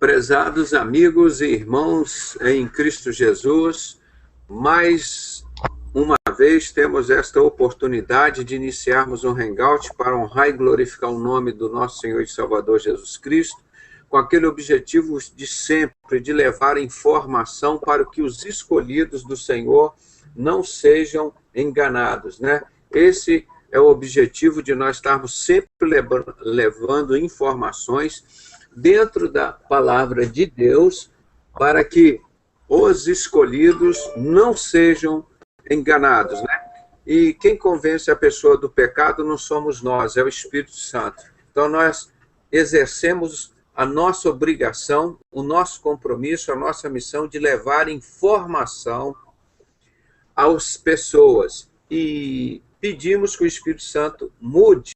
Prezados amigos e irmãos em Cristo Jesus, mais uma vez temos esta oportunidade de iniciarmos um hangout para honrar e glorificar o nome do nosso Senhor e Salvador Jesus Cristo, com aquele objetivo de sempre, de levar informação para que os escolhidos do Senhor não sejam enganados, né? Esse é o objetivo de nós estarmos sempre levando informações dentro da palavra de Deus, para que os escolhidos não sejam enganados, né? E quem convence a pessoa do pecado não somos nós, é o Espírito Santo. Então nós exercemos a nossa obrigação, o nosso compromisso, a nossa missão de levar informação às pessoas. E pedimos que o Espírito Santo mude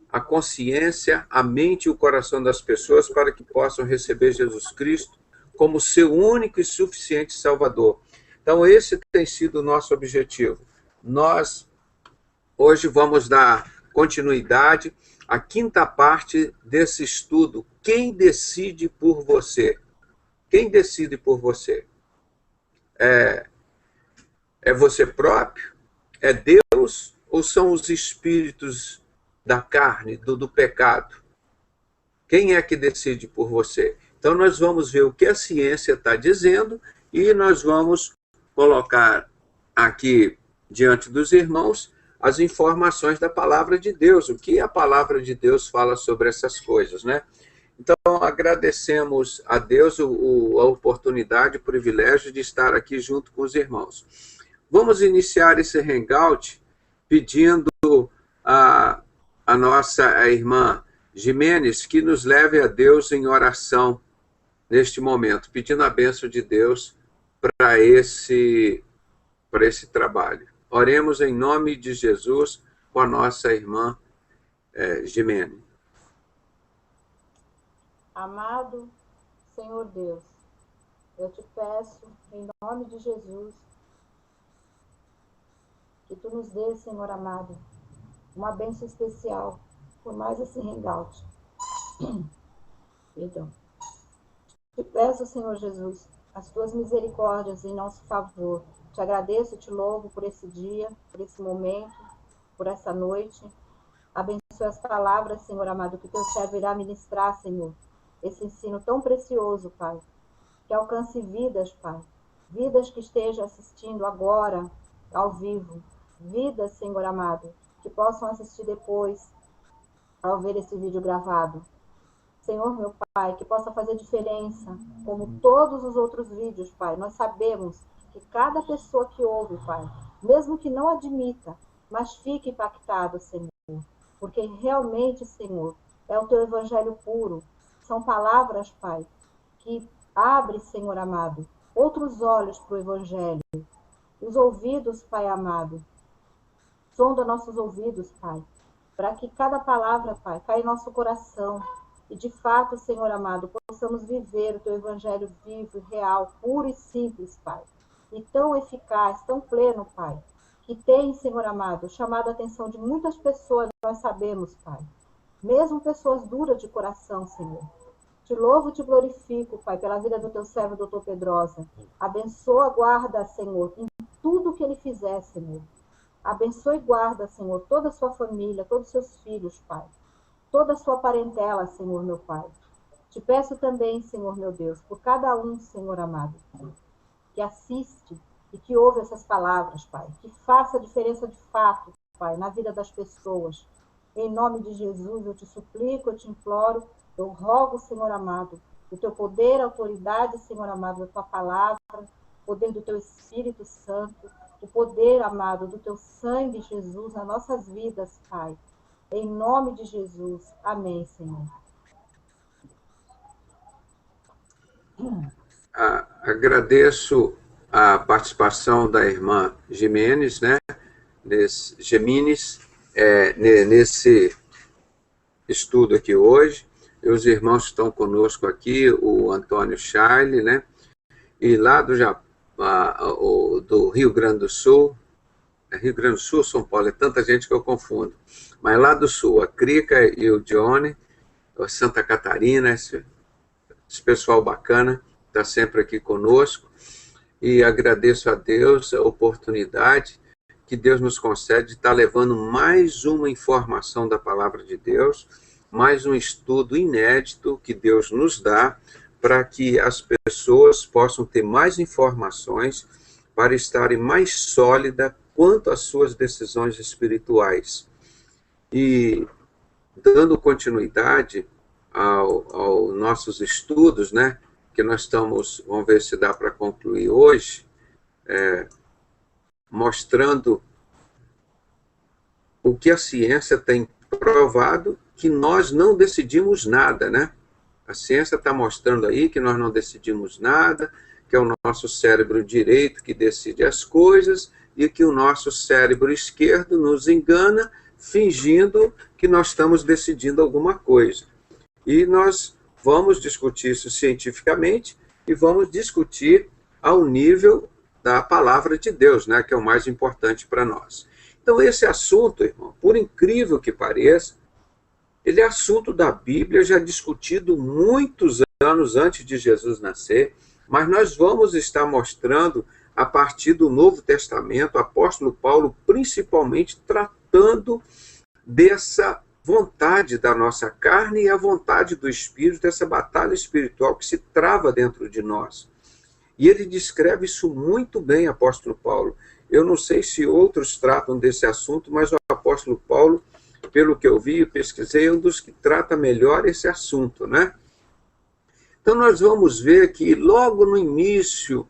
a consciência, a mente e o coração das pessoas para que possam receber Jesus Cristo como seu único e suficiente Salvador. Então, esse tem sido o nosso objetivo. Nós, hoje, vamos dar continuidade à quinta parte desse estudo. Quem decide por você? Quem decide por você? É você próprio? É Deus? Ou são os espíritos da carne, do pecado? Quem é que decide por você? Então nós vamos ver o que a ciência está dizendo e nós vamos colocar aqui diante dos irmãos as informações da palavra de Deus, o que a palavra de Deus fala sobre essas coisas, né? Então agradecemos a Deus a oportunidade, o privilégio de estar aqui junto com os irmãos. Vamos iniciar esse hangout pedindo a nossa irmã Jimenez que nos leve a Deus em oração neste momento, pedindo a bênção de Deus para esse trabalho. Oremos em nome de Jesus com a nossa irmã Jimenez. Amado Senhor Deus, eu te peço, em nome de Jesus, que tu nos dê, Senhor amado, uma bênção especial por mais esse hangout. Perdão. Te peço, Senhor Jesus, as tuas misericórdias em nosso favor. Te agradeço, te louvo por esse dia, por esse momento, por essa noite. Abençoe as palavras, Senhor amado, que teu servo irá ministrar, Senhor. Esse ensino tão precioso, Pai. Que alcance vidas, Pai. Vidas que estejam assistindo agora, ao vivo. Vidas, Senhor amado, que possam assistir depois, ao ver esse vídeo gravado. Senhor, meu Pai, que possa fazer diferença, como todos os outros vídeos, Pai. Nós sabemos que cada pessoa que ouve, Pai, mesmo que não admita, mas fique impactado, Senhor. Porque realmente, Senhor, é o teu evangelho puro. São palavras, Pai, que abre, Senhor amado, outros olhos para o evangelho. Os ouvidos, Pai amado, sonda nossos ouvidos, Pai, para que cada palavra, Pai, caia em nosso coração. E de fato, Senhor amado, possamos viver o teu evangelho vivo, real, puro e simples, Pai. E tão eficaz, tão pleno, Pai, que tem, Senhor amado, chamado a atenção de muitas pessoas, nós sabemos, Pai. Mesmo pessoas duras de coração, Senhor. Te louvo e te glorifico, Pai, pela vida do teu servo, doutor Pedrosa. Abençoa, guarda, Senhor, em tudo que ele fizer, Senhor. Abençoe e guarda, Senhor, toda a sua família, todos os seus filhos, Pai. Toda a sua parentela, Senhor, meu Pai. Te peço também, Senhor, meu Deus, por cada um, Senhor amado, que assiste e que ouve essas palavras, Pai. Que faça a diferença de fato, Pai, na vida das pessoas. Em nome de Jesus, eu te suplico, eu te imploro, eu rogo, Senhor amado, o teu poder, autoridade, Senhor amado, da tua palavra, o poder do teu Espírito Santo, o poder, amado, do teu sangue, Jesus, nas nossas vidas, Pai. Em nome de Jesus. Amém, Senhor. Agradeço a participação da irmã Jimenez, né? Nesse estudo aqui hoje. E os irmãos que estão conosco aqui, o Antônio Charle, né? E lá do Rio Grande do Sul, Rio Grande do Sul, São Paulo, é tanta gente que eu confundo. Mas lá do Sul, a Crica e o Johnny, Santa Catarina, esse pessoal bacana está sempre aqui conosco, e agradeço a Deus a oportunidade que Deus nos concede de estar levando mais uma informação da palavra de Deus, mais um estudo inédito que Deus nos dá para que as pessoas possam ter mais informações para estarem mais sólidas quanto às suas decisões espirituais. E dando continuidade aos nossos estudos, né, que nós estamos, vamos ver se dá para concluir hoje, mostrando o que a ciência tem provado, que nós não decidimos nada, né? A ciência está mostrando aí que nós não decidimos nada, que é o nosso cérebro direito que decide as coisas e que o nosso cérebro esquerdo nos engana, fingindo que nós estamos decidindo alguma coisa. E nós vamos discutir isso cientificamente e vamos discutir ao nível da palavra de Deus, né, que é o mais importante para nós. Então, esse assunto, irmão, por incrível que pareça, ele é assunto da Bíblia, já discutido muitos anos antes de Jesus nascer, mas nós vamos estar mostrando, a partir do Novo Testamento, o apóstolo Paulo, principalmente, tratando dessa vontade da nossa carne e a vontade do Espírito, dessa batalha espiritual que se trava dentro de nós. E ele descreve isso muito bem, apóstolo Paulo. Eu não sei se outros tratam desse assunto, mas o apóstolo Paulo, pelo que eu vi e pesquisei, é um dos que trata melhor esse assunto, né? Então nós vamos ver que logo no início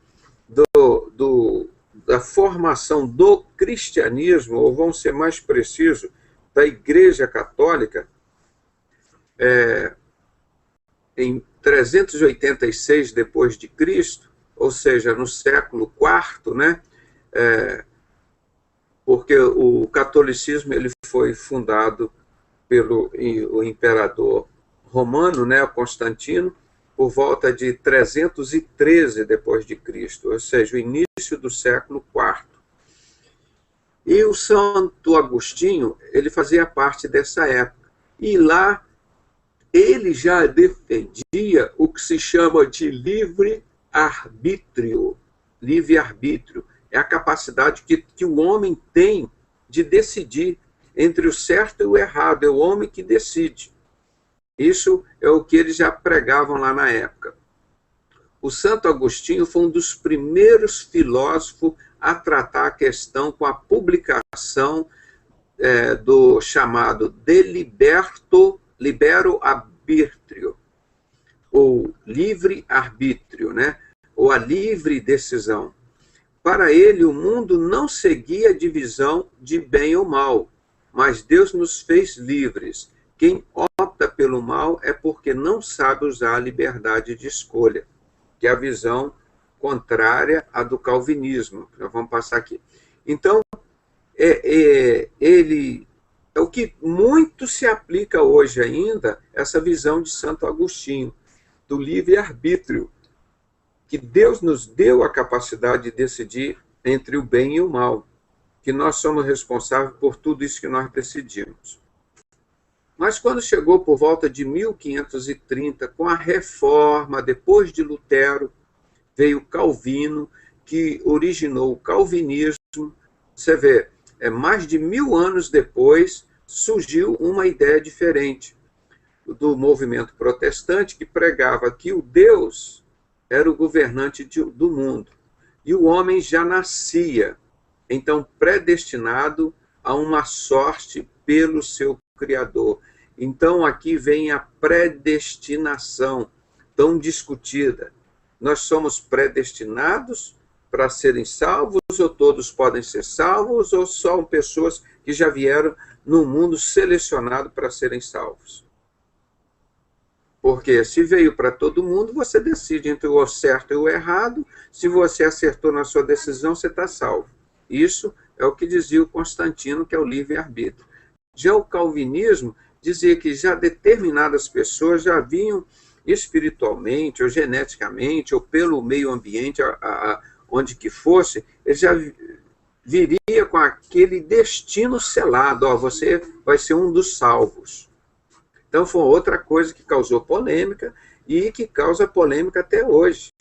da formação do cristianismo, ou vamos ser mais preciso, da Igreja Católica, em 386 depois de Cristo, ou seja, no século IV, né? Porque o catolicismo ele foi fundado pelo o imperador romano, né, Constantino, por volta de 313 depois de Cristo, ou seja, o início do século IV. E o Santo Agostinho, ele fazia parte dessa época. E lá ele já defendia o que se chama de livre-arbítrio. Livre-arbítrio é a capacidade que o homem tem de decidir entre o certo e o errado. É o homem que decide. Isso é o que eles já pregavam lá na época. O Santo Agostinho foi um dos primeiros filósofos a tratar a questão com a publicação do chamado De Libero Arbitrio, ou livre-arbítrio, né? Ou a livre decisão. Para ele, o mundo não seguia a divisão de bem ou mal, mas Deus nos fez livres. Quem opta pelo mal é porque não sabe usar a liberdade de escolha, que é a visão contrária à do calvinismo. Nós vamos passar aqui. Então, ele é o que muito se aplica hoje ainda, essa visão de Santo Agostinho, do livre-arbítrio, que Deus nos deu a capacidade de decidir entre o bem e o mal, que nós somos responsáveis por tudo isso que nós decidimos. Mas quando chegou por volta de 1530, com a reforma, depois de Lutero, veio Calvino, que originou o calvinismo. Você vê, mais de 1000 anos depois, surgiu uma ideia diferente do movimento protestante, que pregava que o Deus era o governante do mundo, e o homem já nascia, então, predestinado a uma sorte pelo seu Criador. Então, aqui vem a predestinação, tão discutida. Nós somos predestinados para serem salvos, ou todos podem ser salvos, ou só pessoas que já vieram no mundo selecionado para serem salvos? Porque se veio para todo mundo, você decide entre o certo e o errado. Se você acertou na sua decisão, você está salvo. Isso é o que dizia o Constantino, que é o livre-arbítrio. Já o calvinismo dizia que já determinadas pessoas já vinham espiritualmente, ou geneticamente, ou pelo meio ambiente, onde que fosse, ele já viria com aquele destino selado. Ó, você vai ser um dos salvos. Então foi outra coisa que causou polêmica, e que causa polêmica até hoje,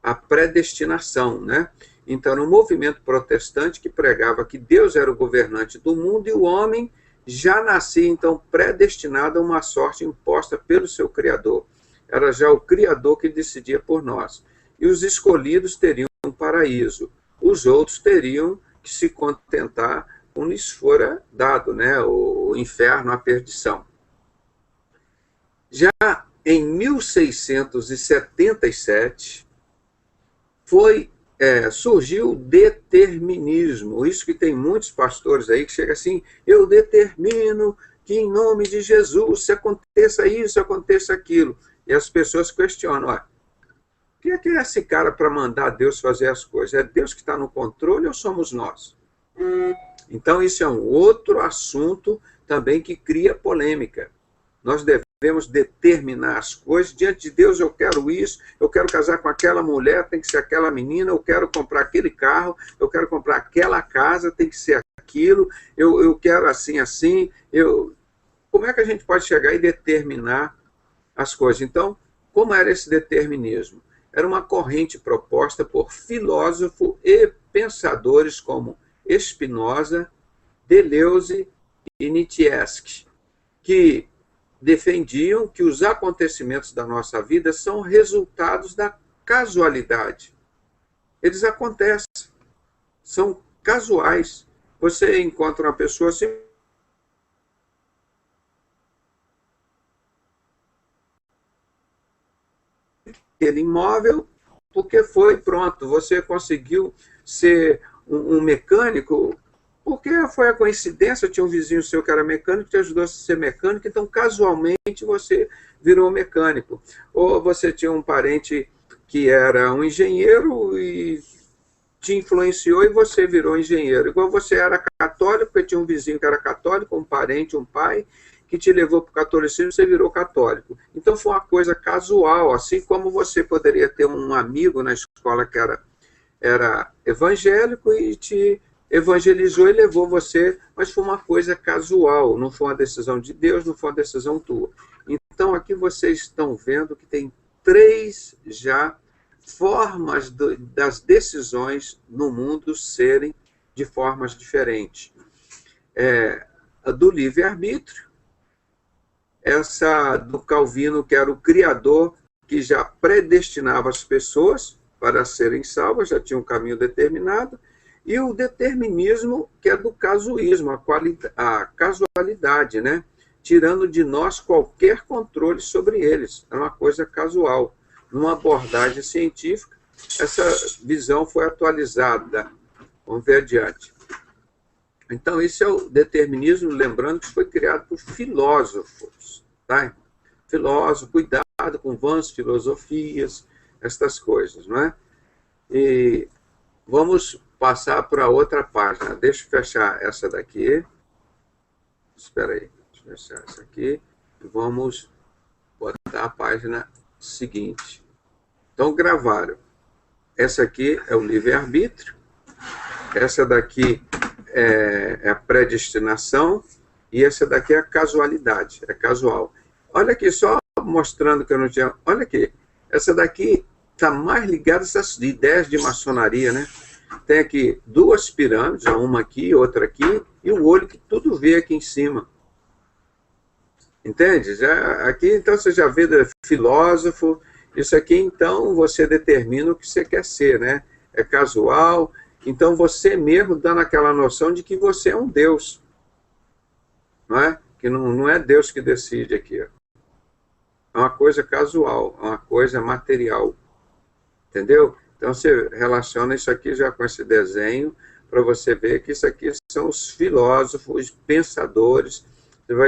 a predestinação, né? Então, no movimento protestante que pregava que Deus era o governante do mundo e o homem já nascia, então, predestinado a uma sorte imposta pelo seu Criador. Era já o Criador que decidia por nós. E os escolhidos teriam um paraíso. Os outros teriam que se contentar com lhes fora dado, né? O inferno, a perdição. Já em 1677, surgiu o determinismo. Isso que tem muitos pastores aí que chegam assim, eu determino que em nome de Jesus, se aconteça isso, aconteça aquilo. E as pessoas questionam, o que é esse cara para mandar Deus fazer as coisas? É Deus que está no controle ou somos nós? Então, isso é um outro assunto também que cria polêmica. Nós devemos determinar as coisas. Diante de Deus, eu quero isso, eu quero casar com aquela mulher, tem que ser aquela menina, eu quero comprar aquele carro, eu quero comprar aquela casa, tem que ser aquilo, eu quero assim, assim. Como é que a gente pode chegar e determinar as coisas? Então, como era esse determinismo? Era uma corrente proposta por filósofos e pensadores como Spinoza, Deleuze e Nietzsche, que defendiam que os acontecimentos da nossa vida são resultados da casualidade. Eles acontecem, são casuais. Você encontra uma pessoa assim, aquele imóvel, porque foi pronto, você conseguiu ser um mecânico, porque foi a coincidência, tinha um vizinho seu que era mecânico, que te ajudou a ser mecânico, então casualmente você virou mecânico. Ou você tinha um parente que era um engenheiro e te influenciou e você virou engenheiro. Igual você era católico, porque tinha um vizinho que era católico, um parente, um pai, que te levou para o catolicismo, você virou católico. Então foi uma coisa casual, assim como você poderia ter um amigo na escola que era evangélico e te evangelizou e levou você, mas foi uma coisa casual, não foi uma decisão de Deus, não foi uma decisão tua. Então aqui vocês estão vendo que tem 3 já formas das decisões no mundo serem de formas diferentes. A do livre-arbítrio, essa do Calvino, que era o criador, que já predestinava as pessoas para serem salvas, já tinha um caminho determinado, e o determinismo, que é do casuísmo, a casualidade, né? Tirando de nós qualquer controle sobre eles. É uma coisa casual. Numa abordagem científica, essa visão foi atualizada. Vamos ver adiante. Então, esse é o determinismo, lembrando que foi criado por filósofos. Tá? Filósofo, cuidado com vãs filosofias, estas coisas, não é? E vamos passar para outra página. Deixa eu fechar essa daqui. Espera aí, deixa eu fechar essa aqui. E vamos botar a página seguinte. Então, gravaram. Essa aqui é o livre-arbítrio. Essa daqui é a predestinação. E essa daqui é a casualidade, é casual. Olha aqui, só mostrando que eu não tinha... Olha aqui, essa daqui está mais ligada a essas ideias de maçonaria, né? Tem aqui 2 pirâmides, uma aqui, outra aqui, e o olho que tudo vê aqui em cima. Entende? Aqui, então, você já vê filósofo. Isso aqui, então, você determina o que você quer ser, né? É casual. Então, você mesmo dando aquela noção de que você é um Deus. Não é? Que não é Deus que decide aqui. É uma coisa casual, é uma coisa material. Entendeu? Então, você relaciona isso aqui já com esse desenho, para você ver que isso aqui são os filósofos, os pensadores.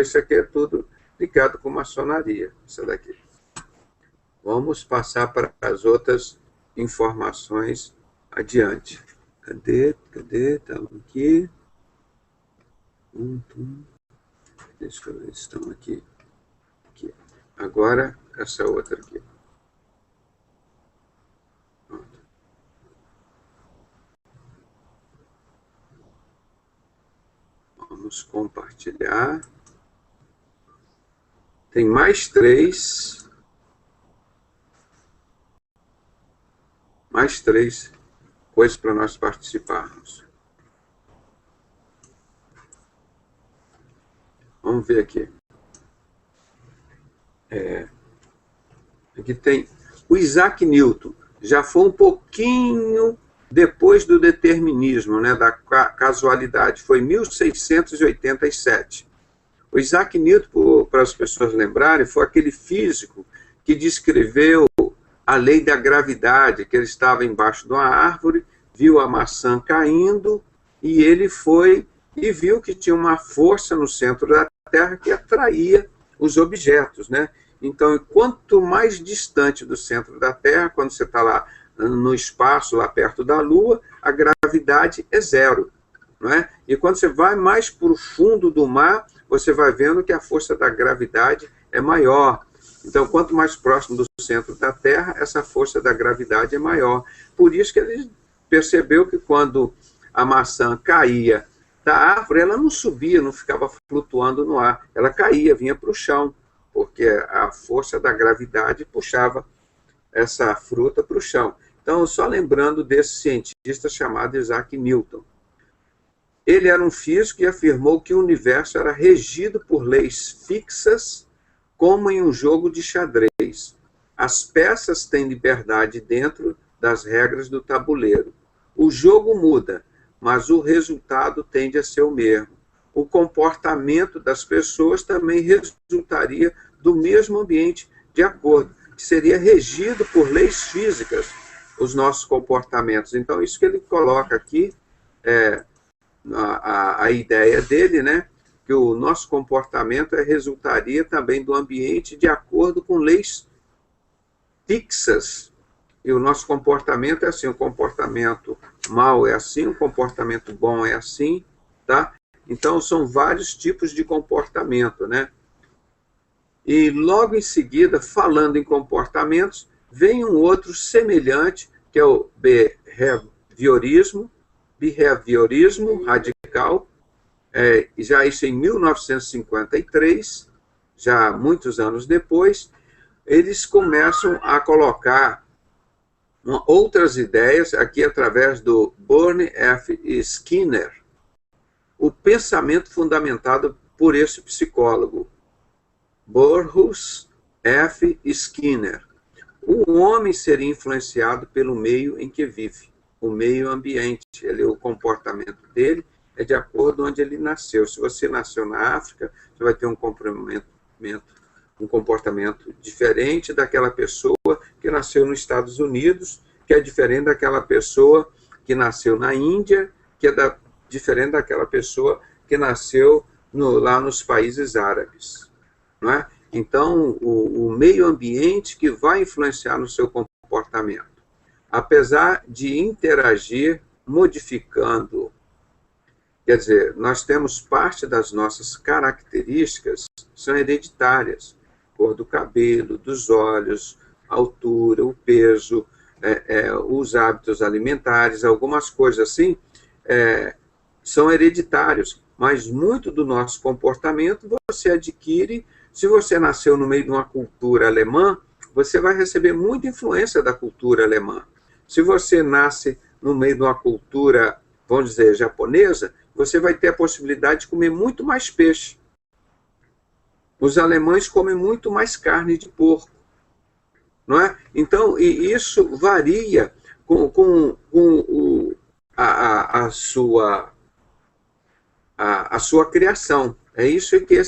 Isso aqui é tudo ligado com maçonaria, isso daqui. Vamos passar para as outras informações adiante. Cadê? Estamos aqui. Deixa eu ver, estão aqui. Agora, essa outra aqui. Pronto. Vamos compartilhar. Tem mais 3. mais 3 coisas para nós participarmos. Vamos ver aqui. Aqui tem o Isaac Newton. Já foi um pouquinho depois do determinismo, né, da casualidade. Foi 1687. O Isaac Newton, para as pessoas lembrarem, foi aquele físico que descreveu a lei da gravidade, que ele estava embaixo de uma árvore, viu a maçã caindo, e ele foi e viu que tinha uma força no centro da Terra que atraía os objetos, né? Então, quanto mais distante do centro da Terra, quando você está lá no espaço, lá perto da Lua, a gravidade é zero, não é? E quando você vai mais para o fundo do mar, você vai vendo que a força da gravidade é maior. Então, quanto mais próximo do centro da Terra, essa força da gravidade é maior. Por isso que ele percebeu que quando a maçã caía da árvore, ela não subia, não ficava flutuando no ar. Ela caía, vinha para o chão, porque a força da gravidade puxava essa fruta para o chão. Então, só lembrando desse cientista chamado Isaac Newton. Ele era um físico e afirmou que o universo era regido por leis fixas, como em um jogo de xadrez. As peças têm liberdade dentro das regras do tabuleiro. O jogo muda, mas o resultado tende a ser o mesmo. O comportamento das pessoas também resultaria do mesmo ambiente de acordo, que seria regido por leis físicas, os nossos comportamentos. Então, isso que ele coloca aqui, a ideia dele, né, que o nosso comportamento resultaria também do ambiente de acordo com leis fixas. E o nosso comportamento é assim, o comportamento mau é assim, o comportamento bom é assim, tá? Então, são vários tipos de comportamento, né? E logo em seguida, falando em comportamentos, vem um outro semelhante, que é o behaviorismo radical, já isso em 1953, já muitos anos depois, eles começam a colocar outras ideias, aqui através do Burne F. Skinner, o pensamento fundamentado por esse psicólogo, Burrhus F. Skinner. O homem seria influenciado pelo meio em que vive, o meio ambiente. O comportamento dele é de acordo onde ele nasceu. Se você nasceu na África, você vai ter um comportamento diferente daquela pessoa que nasceu nos Estados Unidos, que é diferente daquela pessoa que nasceu na Índia, que é diferente daquela pessoa que nasceu lá nos países árabes, não é? Então, o meio ambiente que vai influenciar no seu comportamento. Apesar de interagir, modificando, quer dizer, nós temos parte das nossas características são hereditárias, cor do cabelo, dos olhos, a altura, o peso, os hábitos alimentares, algumas coisas assim, são hereditários, mas muito do nosso comportamento você adquire. Se você nasceu no meio de uma cultura alemã, você vai receber muita influência da cultura alemã. Se você nasce no meio de uma cultura, vamos dizer, japonesa, você vai ter a possibilidade de comer muito mais peixe. Os alemães comem muito mais carne de porco, não é? Então, e isso varia com a sua criação. É isso que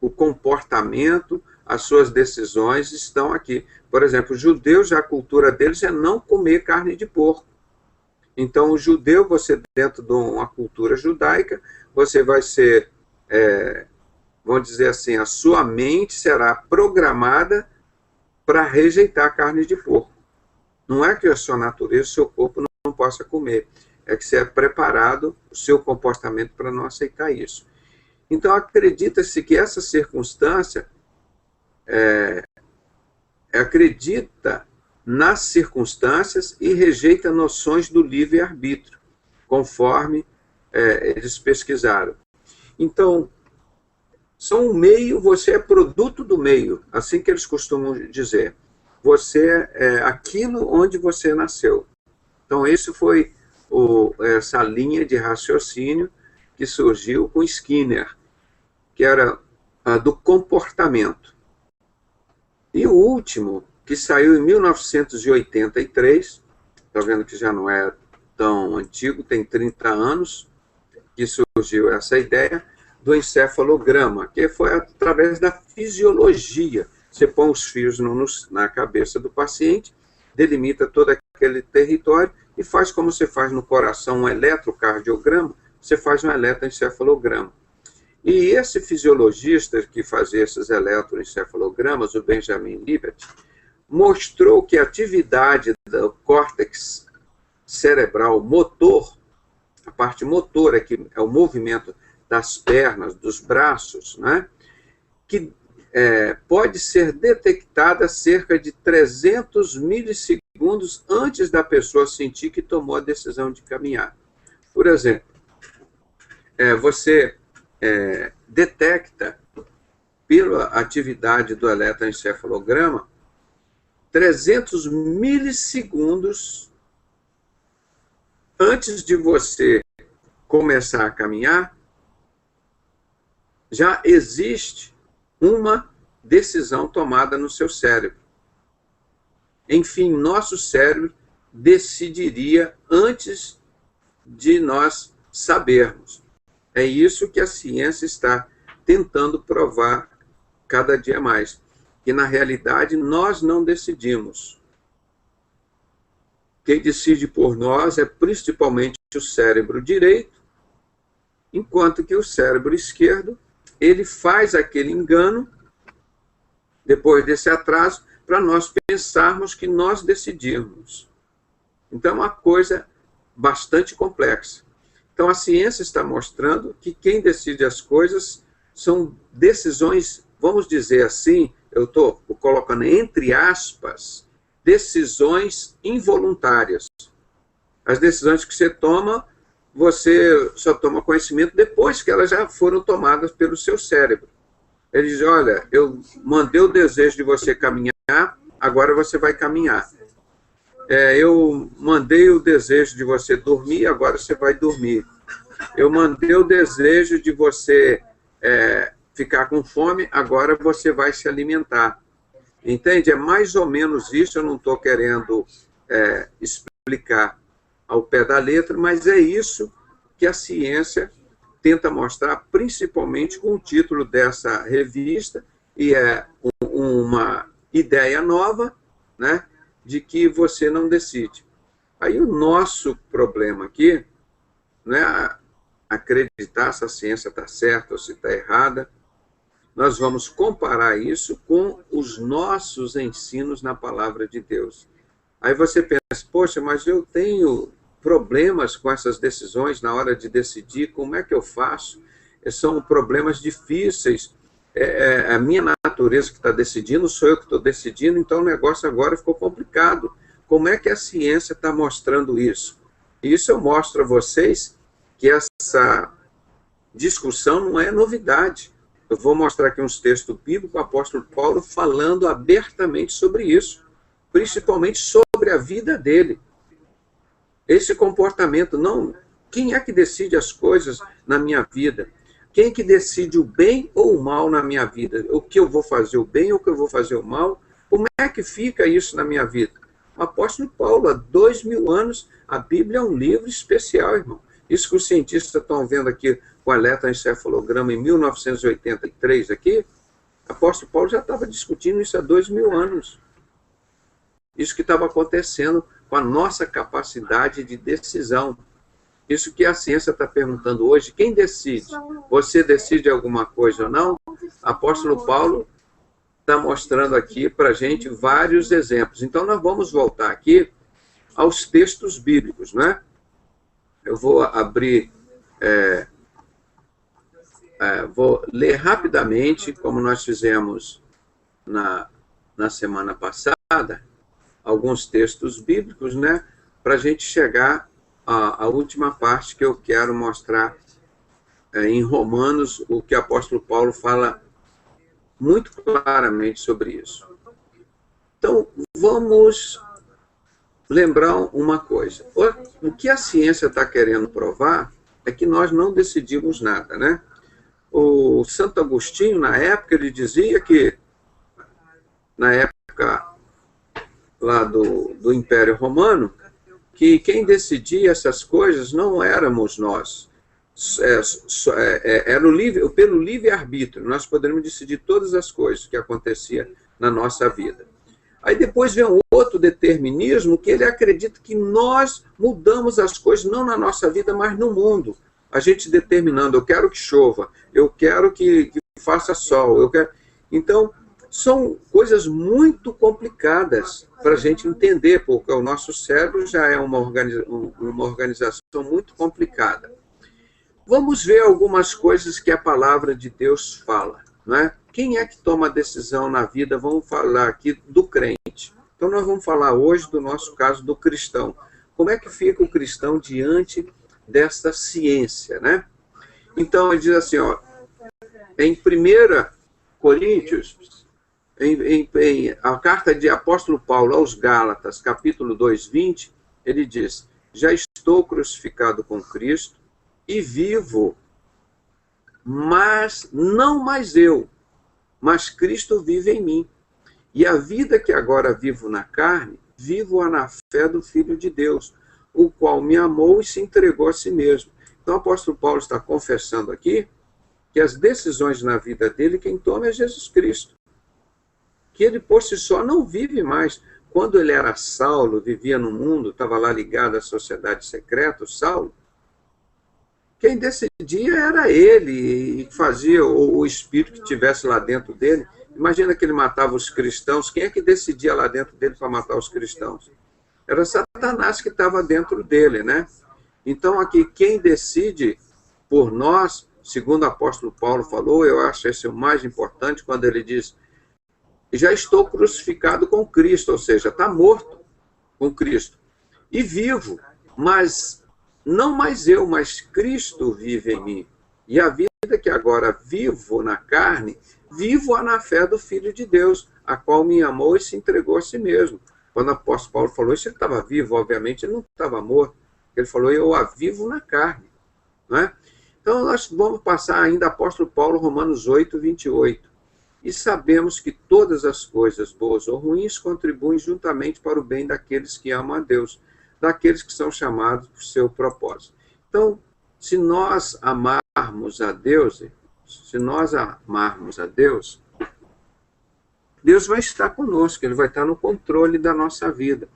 o comportamento, as suas decisões estão aqui. Por exemplo, os judeus, a cultura deles é não comer carne de porco. Então, o judeu, você dentro de uma cultura judaica, você vai ser, vamos dizer assim, a sua mente será programada para rejeitar a carne de porco. Não é que a sua natureza, o seu corpo não possa comer. É que você é preparado, o seu comportamento, para não aceitar isso. Então, acredita-se que essa circunstância acredita nas circunstâncias e rejeita noções do livre-arbítrio, conforme eles pesquisaram. Então, são um meio, você é produto do meio, assim que eles costumam dizer. você é aquilo onde você nasceu. Então, esse foi essa linha de raciocínio que surgiu com Skinner, que era do comportamento. E o último, que saiu em 1983, está vendo que já não é tão antigo, tem 30 anos, que surgiu essa ideia do encefalograma, que foi através da fisiologia. Você põe os fios na cabeça do paciente, delimita todo aquele território e faz como você faz no coração um eletrocardiograma, você faz um eletroencefalograma. E esse fisiologista que fazia esses eletroencefalogramas, o Benjamin Libet, mostrou que a atividade do córtex cerebral motor, a parte motora, que é o movimento das pernas, dos braços, né, que pode ser detectada cerca de 300 milissegundos antes da pessoa sentir que tomou a decisão de caminhar. Por exemplo, você detecta, pela atividade do eletroencefalograma, 300 milissegundos antes de você começar a caminhar, já existe uma decisão tomada no seu cérebro. Enfim, nosso cérebro decidiria antes de nós sabermos. É isso que a ciência está tentando provar cada dia mais. Que, na realidade, nós não decidimos. Quem decide por nós é principalmente o cérebro direito, enquanto que o cérebro esquerdo, ele faz aquele engano, depois desse atraso, para nós pensarmos que nós decidimos. Então, é uma coisa bastante complexa. Então, a ciência está mostrando que quem decide as coisas são decisões, vamos dizer assim, eu estou colocando entre aspas, decisões involuntárias. As decisões que você só toma conhecimento depois que elas já foram tomadas pelo seu cérebro. Ele diz, olha, eu mandei o desejo de você caminhar, agora você vai caminhar. Eu mandei o desejo de você dormir, agora você vai dormir. Eu mandei o desejo de você ficar com fome, agora você vai se alimentar. Entende? É mais ou menos isso, eu não estou querendo explicar ao pé da letra, mas é isso que a ciência tenta mostrar, principalmente com o título dessa revista, e é uma ideia nova, né, de que você não decide. Aí o nosso problema aqui não é acreditar se a ciência está certa ou se está errada. Nós vamos comparar isso com os nossos ensinos na palavra de Deus. Aí você pensa, poxa, mas eu tenho problemas com essas decisões na hora de decidir, como é que eu faço? São problemas difíceis, a minha natureza que está decidindo, sou eu que estou decidindo, então o negócio agora ficou complicado. Como é que a ciência está mostrando isso? Isso eu mostro a vocês que essa discussão não é novidade. Eu vou mostrar aqui uns textos bíblicos, o apóstolo Paulo falando abertamente sobre isso, principalmente sobre a vida dele. Esse comportamento, não... Quem é que decide as coisas na minha vida? Quem é que decide o bem ou o mal na minha vida? O que eu vou fazer o bem ou o que eu vou fazer o mal? Como é que fica isso na minha vida? O apóstolo Paulo, há 2000 anos, a Bíblia é um livro especial, irmão. Isso que os cientistas estão vendo aqui com o eletroencefalograma em 1983 aqui, o apóstolo Paulo já estava discutindo isso há 2000 anos. Isso que estava acontecendo com a nossa capacidade de decisão. Isso que a ciência está perguntando hoje, quem decide? Você decide alguma coisa ou não? O apóstolo Paulo está mostrando aqui para a gente vários exemplos. Então, nós vamos voltar aqui aos textos bíblicos, né? Eu vou abrir, vou ler rapidamente, como nós fizemos na semana passada, alguns textos bíblicos, né? Para a gente chegar à última parte que eu quero mostrar em Romanos, o que o apóstolo Paulo fala muito claramente sobre isso. Então, vamos lembrar uma coisa. O que a ciência está querendo provar é que nós não decidimos nada, né? O Santo Agostinho, na época, ele dizia que, na época lá do Império Romano, que quem decidia essas coisas não éramos nós. Era pelo livre-arbítrio, nós poderíamos decidir todas as coisas que aconteciam na nossa vida. Aí depois vem um outro determinismo, que ele acredita que nós mudamos as coisas, não na nossa vida, mas no mundo. A gente determinando, eu quero que chova, eu quero que faça sol, eu quero... Então, são coisas muito complicadas para a gente entender, porque o nosso cérebro já é uma organização muito complicada. Vamos ver algumas coisas que a palavra de Deus fala, não é? Quem é que toma a decisão na vida? Vamos falar aqui do crente. Então, nós vamos falar hoje do nosso caso do cristão. Como é que fica o cristão diante desta ciência, né? Então, ele diz assim, ó, em 1 Coríntios, a carta de apóstolo Paulo aos Gálatas, capítulo 2, 20, ele diz, já estou crucificado com Cristo e vivo, mas não mais eu, mas Cristo vive em mim. E a vida que agora vivo na carne, vivo-a na fé do Filho de Deus, o qual me amou e se entregou a si mesmo. Então o apóstolo Paulo está confessando aqui que as decisões na vida dele, quem toma é Jesus Cristo. Que ele por si só não vive mais. Quando ele era Saulo, vivia no mundo, estava lá ligado à sociedade secreta, o Saulo, quem decidia era ele, e fazia o espírito que estivesse lá dentro dele. Imagina que ele matava os cristãos, quem é que decidia lá dentro dele para matar os cristãos? Era Satanás que estava dentro dele, né? Então aqui, quem decide por nós, segundo o apóstolo Paulo falou, eu acho esse o mais importante, quando ele diz, já estou crucificado com Cristo, ou seja, está morto com Cristo, e vivo, mas não mais eu, mas Cristo vive em mim. E a vida que agora vivo na carne, vivo-a na fé do Filho de Deus, a qual me amou e se entregou a si mesmo. Quando o apóstolo Paulo falou isso, ele estava vivo, obviamente, ele não estava morto. Ele falou, eu a vivo na carne. Não é? Então, nós vamos passar ainda apóstolo Paulo, Romanos 8, 28. E sabemos que todas as coisas, boas ou ruins, contribuem juntamente para o bem daqueles que amam a Deus, daqueles que são chamados por seu propósito. Então, se nós amarmos a Deus, Deus vai estar conosco, Ele vai estar no controle da nossa vida.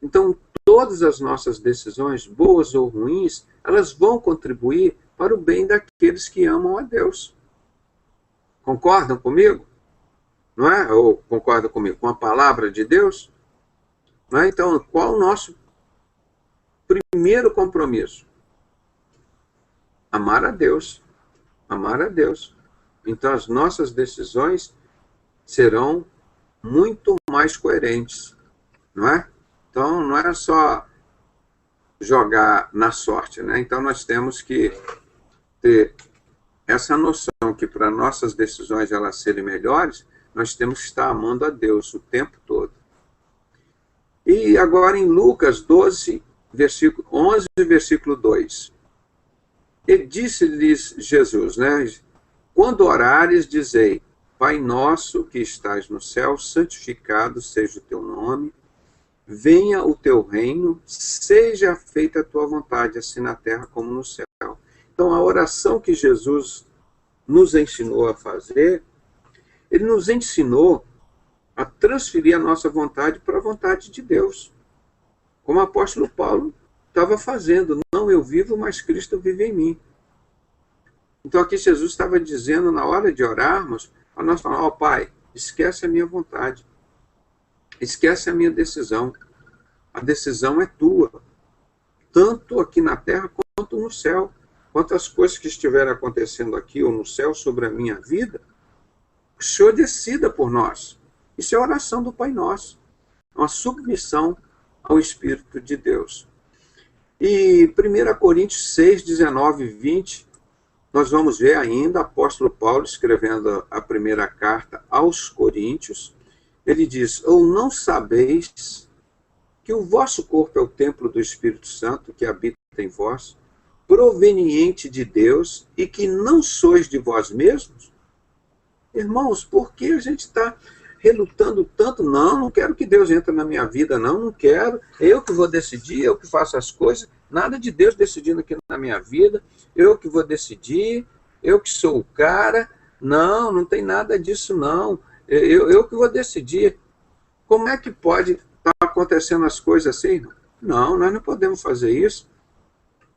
Então, todas as nossas decisões, boas ou ruins, elas vão contribuir para o bem daqueles que amam a Deus. Concordam comigo? Não é? Ou concordam comigo com a palavra de Deus? Não é? Então, qual o nosso primeiro compromisso? Amar a Deus. Amar a Deus. Então, as nossas decisões serão muito mais coerentes, não é? Então, não é só jogar na sorte, né? Então, nós temos que ter essa noção que para nossas decisões elas serem melhores, nós temos que estar amando a Deus o tempo todo. E agora em Lucas 12, versículo 11, versículo 2. E disse-lhes Jesus, né? Quando orares, dizei, Pai nosso que estás no céu, santificado seja o teu nome, venha o teu reino, seja feita a tua vontade, assim na terra como no céu. Então, a oração que Jesus nos ensinou a fazer, Ele nos ensinou a transferir a nossa vontade para a vontade de Deus. Como o apóstolo Paulo estava fazendo. Não eu vivo, mas Cristo vive em mim. Então, aqui Jesus estava dizendo, na hora de orarmos, a nós falar, ó Pai, esquece a minha vontade. Esquece a minha decisão. A decisão é tua. Tanto aqui na terra quanto no céu. Quantas coisas que estiverem acontecendo aqui ou no céu sobre a minha vida, o Senhor decida por nós. Isso é a oração do Pai Nosso. Uma submissão ao Espírito de Deus. E 1 Coríntios 6, 19 e 20, nós vamos ver ainda o apóstolo Paulo escrevendo a primeira carta aos Coríntios, Ele diz, ou não sabeis que o vosso corpo é o templo do Espírito Santo que habita em vós, proveniente de Deus, e que não sois de vós mesmos? Irmãos, por que a gente está relutando tanto? Não, não quero que Deus entre na minha vida, não quero. Eu que vou decidir, eu que faço as coisas. Nada de Deus decidindo aqui na minha vida. Eu que vou decidir, eu que sou o cara. Não, não tem nada disso, não. Eu que vou decidir. Como é que pode estar acontecendo as coisas assim? Não, nós não podemos fazer isso.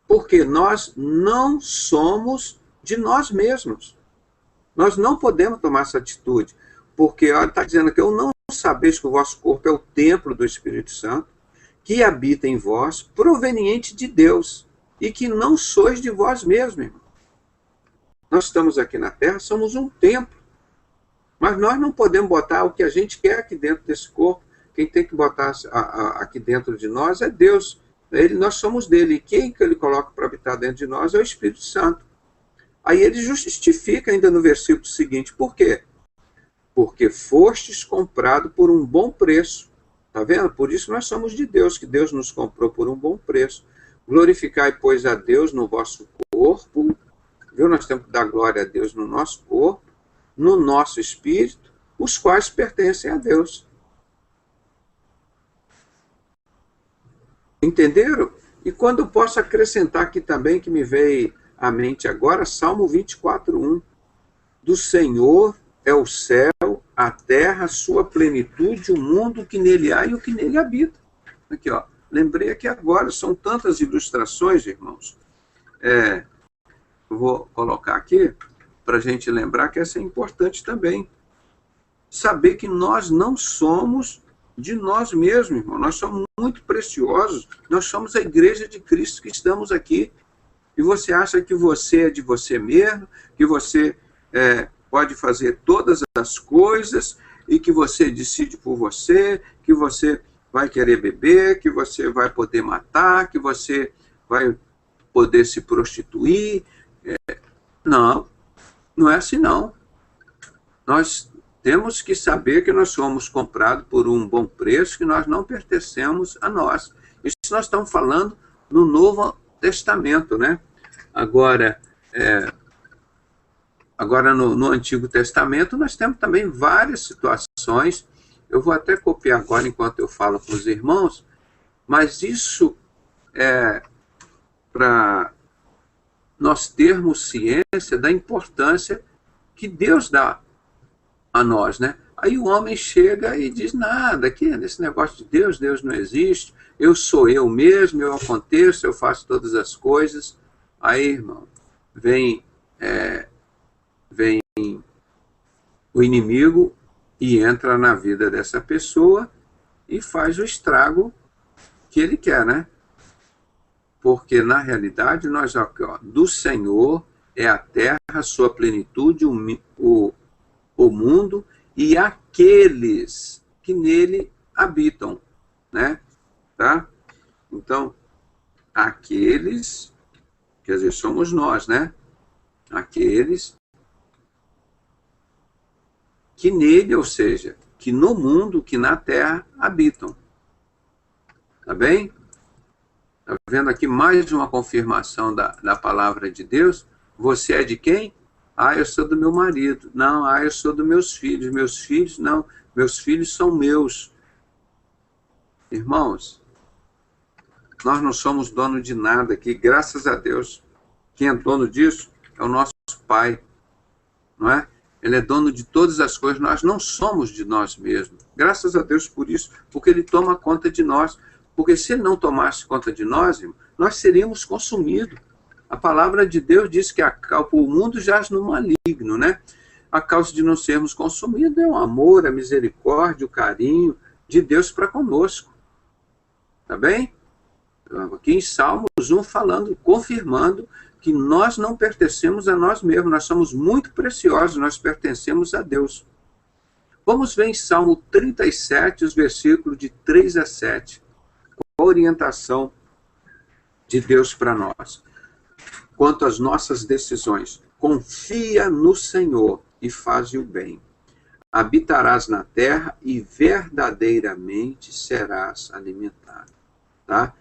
Porque nós não somos de nós mesmos. Nós não podemos tomar essa atitude. Porque olha, está dizendo que eu não sabeis que o vosso corpo é o templo do Espírito Santo, que habita em vós, proveniente de Deus, e que não sois de vós mesmos, irmão. Nós estamos aqui na Terra, somos um templo. Mas nós não podemos botar o que a gente quer aqui dentro desse corpo. Quem tem que botar aqui dentro de nós é Deus. Nós somos dele. E quem que ele coloca para habitar dentro de nós é o Espírito Santo. Aí ele justifica ainda no versículo seguinte. Por quê? Porque fostes comprado por um bom preço. Está vendo? Por isso nós somos de Deus, que Deus nos comprou por um bom preço. Glorificai, pois, a Deus no vosso corpo. Viu? Nós temos que dar glória a Deus no nosso corpo, no nosso espírito, os quais pertencem a Deus. Entenderam? E quando eu posso acrescentar aqui também, que me veio à mente agora, Salmo 24:1. Do Senhor é o céu, a terra, a sua plenitude, o mundo que nele há e o que nele habita. Aqui, ó. Lembrei aqui agora, são tantas ilustrações, irmãos. Vou colocar aqui para a gente lembrar que essa é importante também. Saber que nós não somos de nós mesmos, irmão. Nós somos muito preciosos. Nós somos a igreja de Cristo que estamos aqui. E você acha que você é de você mesmo, que você pode fazer todas as coisas e que você decide por você, que você vai querer beber, que você vai poder matar, que você vai poder se prostituir. Não, não é assim não. Nós temos que saber que nós somos comprados por um bom preço, que nós não pertencemos a nós. Isso nós estamos falando no Novo Testamento, né? Agora no Antigo Testamento, nós temos também várias situações. Eu vou até copiar agora enquanto eu falo com os irmãos, mas isso é para nós termos ciência da importância que Deus dá a nós, né? Aí o homem chega e diz, nada, aqui nesse negócio de Deus, Deus não existe, eu sou eu mesmo, eu aconteço, eu faço todas as coisas. Aí, irmão, vem o inimigo e entra na vida dessa pessoa e faz o estrago que ele quer, né? Porque, na realidade, nós, ó, do Senhor é a terra, a sua plenitude, o mundo e aqueles que nele habitam, né? Tá? Então, aqueles, quer dizer, somos nós, né? Aqueles que nele, ou seja, que no mundo, que na terra habitam. Tá bem? Tá vendo aqui mais uma confirmação da palavra de Deus? Você é de quem? Ah, eu sou do meu marido. Não, eu sou dos meus filhos. Meus filhos, não. Meus filhos são meus. Irmãos, nós não somos dono de nada aqui, graças a Deus. Quem é dono disso é o nosso Pai, não é? Ele é dono de todas as coisas, nós não somos de nós mesmos. Graças a Deus por isso, porque Ele toma conta de nós. Porque se Ele não tomasse conta de nós, irmão, nós seríamos consumidos. A palavra de Deus diz que o mundo jaz no maligno, né? A causa de não sermos consumidos é o amor, a misericórdia, o carinho de Deus para conosco. Tá bem? Aqui em Salmos 1 falando, confirmando que nós não pertencemos a nós mesmos, nós somos muito preciosos, nós pertencemos a Deus. Vamos ver em Salmo 37, os versículos de 3 a 7. A orientação de Deus para nós. Quanto às nossas decisões, confia no Senhor e faz o bem. habitarás na terra e verdadeiramente serás alimentado. Tá?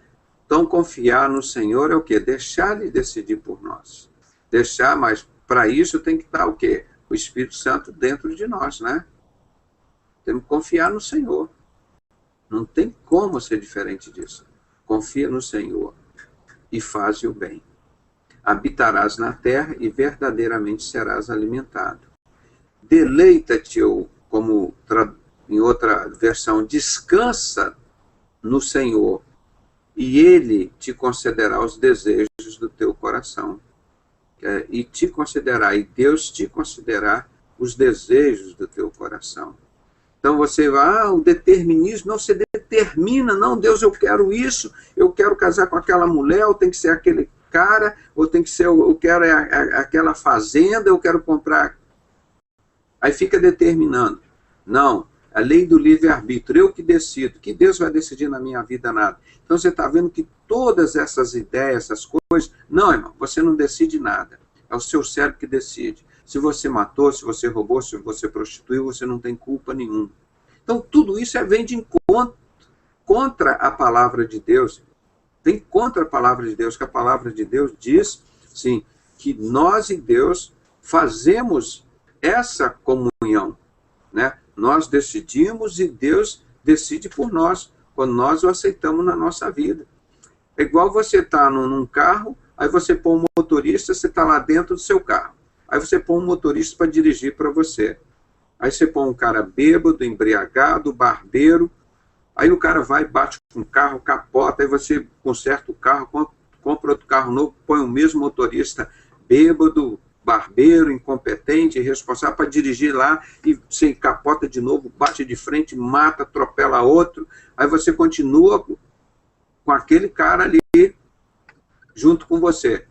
Então, confiar no Senhor é o quê? Deixar Ele decidir por nós. Deixar, mas para isso tem que estar o quê? O Espírito Santo dentro de nós, né? Temos que confiar no Senhor. Não tem como ser diferente disso. Confia no Senhor e faze o bem. Habitarás na terra e verdadeiramente serás alimentado. Deleita-te, ou como em outra versão, descansa no Senhor, e Ele te concederá os desejos do teu coração. E te concederá, e Deus te concederá os desejos do teu coração. Então você vai, o determinismo, não se determina, não, Deus, eu quero isso, eu quero casar com aquela mulher, ou tem que ser aquele cara, ou tem que ser, eu quero aquela fazenda, eu quero comprar. Aí fica determinando. Não, a lei do livre-arbítrio, eu que decido, que Deus vai decidir na minha vida nada. Então você está vendo que todas essas ideias, essas coisas, não, irmão, você não decide nada. É o seu cérebro que decide. Se você matou, se você roubou, se você prostituiu, você não tem culpa nenhuma. Então tudo isso vem de encontro contra a palavra de Deus. Vem contra a palavra de Deus, que a palavra de Deus diz, sim, que nós e Deus fazemos essa comunhão, né? Nós decidimos e Deus decide por nós, quando nós o aceitamos na nossa vida. É igual você estar num carro, aí você põe um motorista, você está lá dentro do seu carro. Aí você põe um motorista para dirigir para você. Aí você põe um cara bêbado, embriagado, barbeiro, aí o cara vai, bate com o carro, capota, aí você conserta o carro, compra outro carro novo, põe o mesmo motorista bêbado, barbeiro, incompetente, irresponsável para dirigir lá e você capota de novo, bate de frente, mata, atropela outro. Aí você continua com aquele cara ali junto com você.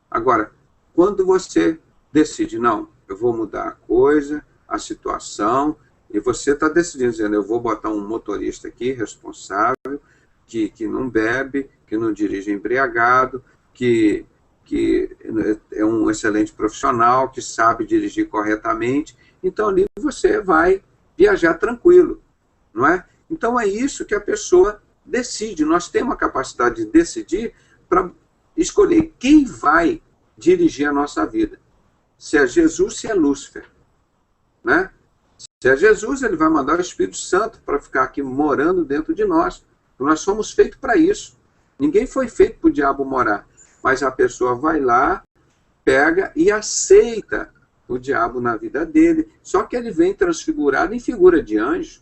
Agora, quando você decide, não, eu vou mudar a coisa, a situação, e você está decidindo, dizendo, eu vou botar um motorista aqui responsável, que não bebe, que não dirige embriagado, que é um excelente profissional, que sabe dirigir corretamente, então ali você vai viajar tranquilo, não é? Então é isso que a pessoa decide. Nós temos a capacidade de decidir para escolher quem vai dirigir a nossa vida. Se é Jesus, se é Lúcifer, né? Se é Jesus, ele vai mandar o Espírito Santo para ficar aqui morando dentro de nós. Nós somos feitos para isso. Ninguém foi feito para o diabo morar. Mas a pessoa vai lá, pega e aceita o diabo na vida dele. Só que ele vem transfigurado em figura de anjo.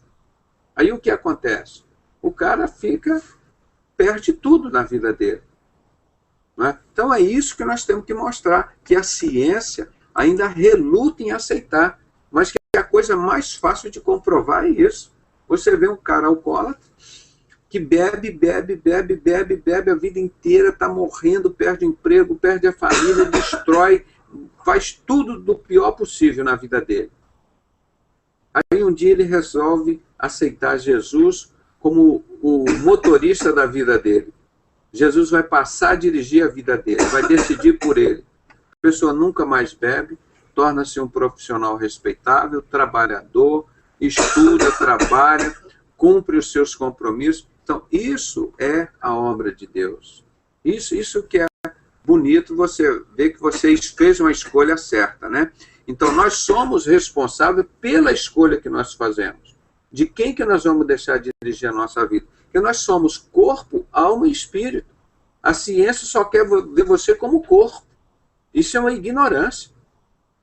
Aí o que acontece? O cara perde tudo na vida dele. Não é? Então é isso que nós temos que mostrar, que a ciência ainda reluta em aceitar, mas que a coisa mais fácil de comprovar é isso. Você vê um cara alcoólatra, que bebe a vida inteira, está morrendo, perde emprego, perde a família, destrói, faz tudo do pior possível na vida dele. Aí um dia ele resolve aceitar Jesus como o motorista da vida dele. Jesus vai passar a dirigir a vida dele, vai decidir por ele. A pessoa nunca mais bebe, torna-se um profissional respeitável, trabalhador, estuda, trabalha, cumpre os seus compromissos. Então, isso é a obra de Deus. Isso que é bonito, você ver que vocês fez uma escolha certa, né? Então, nós somos responsáveis pela escolha que nós fazemos. De quem que nós vamos deixar dirigir a nossa vida? Porque nós somos corpo, alma e espírito. A ciência só quer ver você como corpo. Isso é uma ignorância.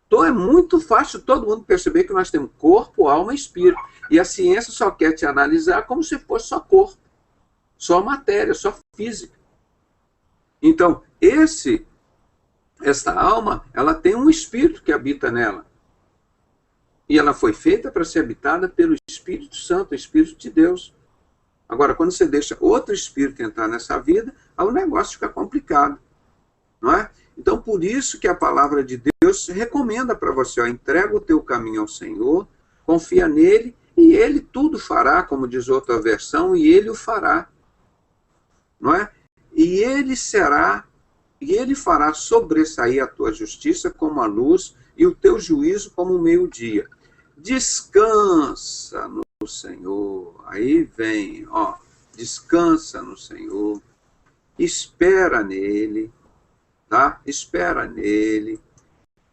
Então, é muito fácil todo mundo perceber que nós temos corpo, alma e espírito. E a ciência só quer te analisar como se fosse só corpo. Só matéria, só física. Então, essa alma, ela tem um espírito que habita nela. E ela foi feita para ser habitada pelo Espírito Santo, o Espírito de Deus. Agora, quando você deixa outro espírito entrar nessa vida, aí o negócio fica complicado. Não é? Então, por isso que a palavra de Deus recomenda para você, ó, entrega o teu caminho ao Senhor, confia nele, e ele tudo fará, como diz outra versão, e ele o fará. Não é? E ele fará sobressair a tua justiça como a luz e o teu juízo como o meio-dia. Descansa no Senhor. Aí vem, ó, descansa no Senhor. Espera nele, tá? Espera nele.